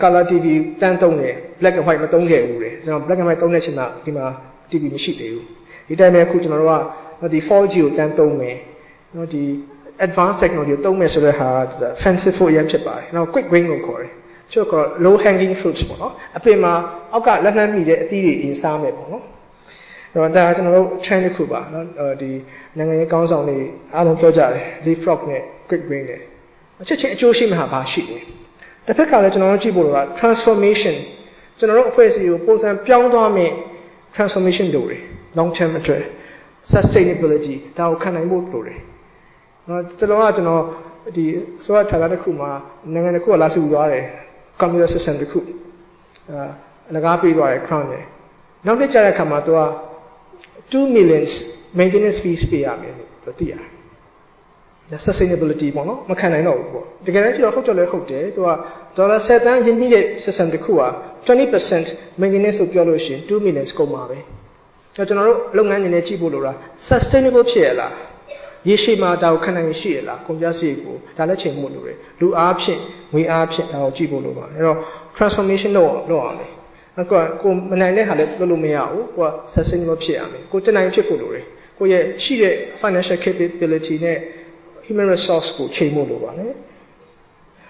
Speaker 3: color TV တန်းသုံးတယ် black and white မသုံးခဲ့ဘူးလေကျွန်တော် black and white သုံးတဲ့အချိန်မှာဒီမှာ TV မရှိသေးဘူးဒီတိုင်းပဲအခုကျွန်တော်တို့ကဒီ 4G ကိုတန်းသုံးမယ်နော်ဒီ advanced technology ကိုသုံးမယ်ဆိုတဲ့ဟာ fanciful ရဖြစ်ပါတယ်နော် quick win ကိုခေါ်တယ်ချို့က low hanging fruits ပေါ့နော်အပင်မှာအောက်ကလက်နှမ်းမိတဲ့အသီးတွေအရင်စားမယ်ပေါ့နော်အဲ့တော့ဒါကျွန်တော်တို့ trend တစ်ခုပါနော်ဒီနိုင်ငံရေးကောင်းဆောင်တွေအားလုံးပြောကြတယ် leapfrog နဲ့ quick win နဲ့ချက်ချင်းအကျိုးရှိမှာဘာရှိလဲတစ်ဖက်ကလည်းကျွန်တော်တို့ကြည့်ဖို့လိုတာ transformation ကျွန်တော်တို့အဖွဲ့အစည်းကိုပုံစံပြောင်းသွားမယ် transformation လုပ်တယ် long term အတွက် sustainability ဒါကိုခံနိုင်ဖို့လိုတယ်နော်ကျွန်တော်ဒီဆိုတော့ထားတာတစ်ခုမှာနိုင်ငံတစ်ခုကလာထူသွားတယ် computer system တစ်ခုအလကားပေးသွားတယ် crown နဲ့နောက်တစ်ကြတဲ့အခါမှာသူက2 million maintenance fees ပေးရမယ်လို့သိရတယ် sustainability ပေါ့နော်မခံနိုင်တော့ဘူးပေါ့တကယ်တမ်းကျတော့ဟုတ်တယ်လဲဟုတ်တယ်သူကဒေါ်လာ7တန်းရင်းနှီးတဲ့ system တစ်ခုက 20% maintenance လို့ပြောလို့ရှိရင်2 million ကုန်ပါပဲကျွန်တော်တို့လုပ်ငန်းတွေနဲ့ကြည့်ဖို့လိုတာ sustainable ဖြစ်ရလားရေရှည်မှာဒါကိုခံနိုင်ရှိရလားကုန်ကျစရိတ်ကိုဒါလည်းချိန်ဖို့လိုတယ်လူအားဖြင့်ငွေအားဖြင့်ဒါကိုကြည့်ဖို့လိုပါတယ်အဲ့တော့ transformation လုပ်အောင်မယ်အခုကိုမနိုင်တဲ့ဟာလည်းလုပ်လို့မရဘူးကိုက sustainable ဖြစ်ရမယ်ကိုတနိုင်ဖြစ်ဖို့လိုတယ်ကိုရဲ့ရှိတဲ့ financial capability နဲ့ human resource ကိုချိန်ဖို့လိုပါတယ်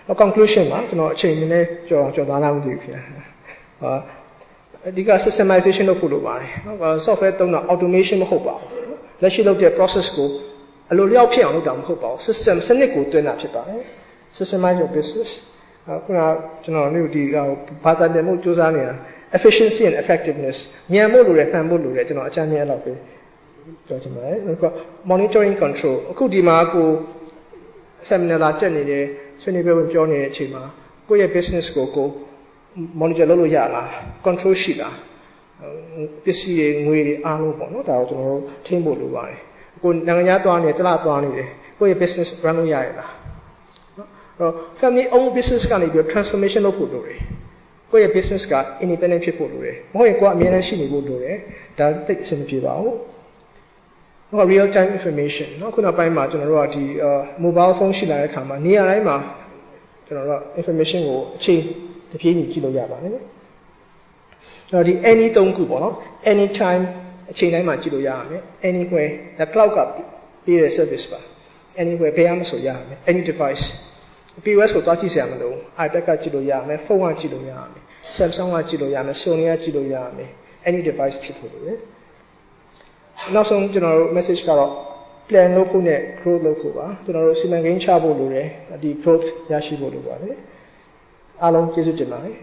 Speaker 3: နောက် conclusion မှာကျွန်တော်အချိန်နည်းနည်းကြော်သားလာမှမသိဘူးခင်ဗျာအဓိက systemization လုပ်ဖို့လိုပါတယ်နော် software သုံးတာ automation မဟုတ်ပါဘူးလက်ရှိလုပ်တဲ့ process ကိုအလိုလျောက်ဖြစ်အောင်လုပ်တာမဟုတ်ပါဘူး system စနစ်ကိုတွင်းတာဖြစ်ပါတယ် systemize your business ခုနကကျွန်တော်တို့ဒီဘာသာပြန်မှုစူးစမ်းနေတာ efficiency and effectiveness မြန်ဖို့လိုတယ်မှန်ဖို့လိုတယ်ကျွန်တော်အကြမ်းမြင်လောက်ပဲပြောချင်ပါတယ်နောက် monitoring control အခုဒီမှာကို seminar လာတက်နေတယ်ဆွေးနွေးပွဲပြောနေတဲ့အချိန်မှာကိုယ့်ရဲ့ business ကို monitor လုပ်လို့ရလား control ရှိလားပစ္စည်းတွေငွေတွေအားလုံးပေါ့နော်ဒါကိုကျွန်တော်တို့ထိန်းဖို့လိုပါတယ်ကိုနိုင်ငံခြားသွားနေတလားသွားနေတယ်ကိုယ့်ရဲ့ business run လုပ်ရရလားနော် family own business ကနေပြီး transformation လုပ်ဖို့လိုတယ်ကိုယ့်ရဲ့ business က independent ဖြစ်ဖို့လိုတယ်မဟုတ်ရင်ကိုယ်အမြဲတမ်းရှိနေဖို့လိုတယ်ဒါသိအဆင်မပြေပါဘူးနော် real time information နော်ခုနောက်ပိုင်းမှာကျွန်တော်တို့ကဒီ mobile phone ရှိလာတဲ့အခါမှာနေရာတိုင်းမှာကျွန်တော်တို့ information ကိုအချိန်တပြေးညီကြည့်လို့ရပါတယ်နော်ဒီ any 3ခုပေါ့နော် anytime အချိန်တိုင်းမှာကြည့်လို့ရရမယ် anywhere the cloud ကပေးတဲ့ service ပါ anywhere ဘယ်မှမဆိုရရမယ် any device POS ကိုတွားကြည့်စရာမလို iPad ကကြည့်လို့ရမယ် phone ကကြည့်လို့ရမယ် Samsung ကကြည့်လို့ရမယ် Sony ကကြည့်လို့ရမယ် any device ဖြစ်လို့လေနောက်ဆုံးကျွန်တော်တို့ message ကတော့ plan လုပ်ဖို့နဲ့ growth လုပ်ဖို့ပါကျွန်တော်တို့စီမံကိန်းချဖို့လိုတယ်ဒီ growth ရရှိဖို့လိုပါတယ်အားလုံးကျေးဇူးတင်ပါတယ်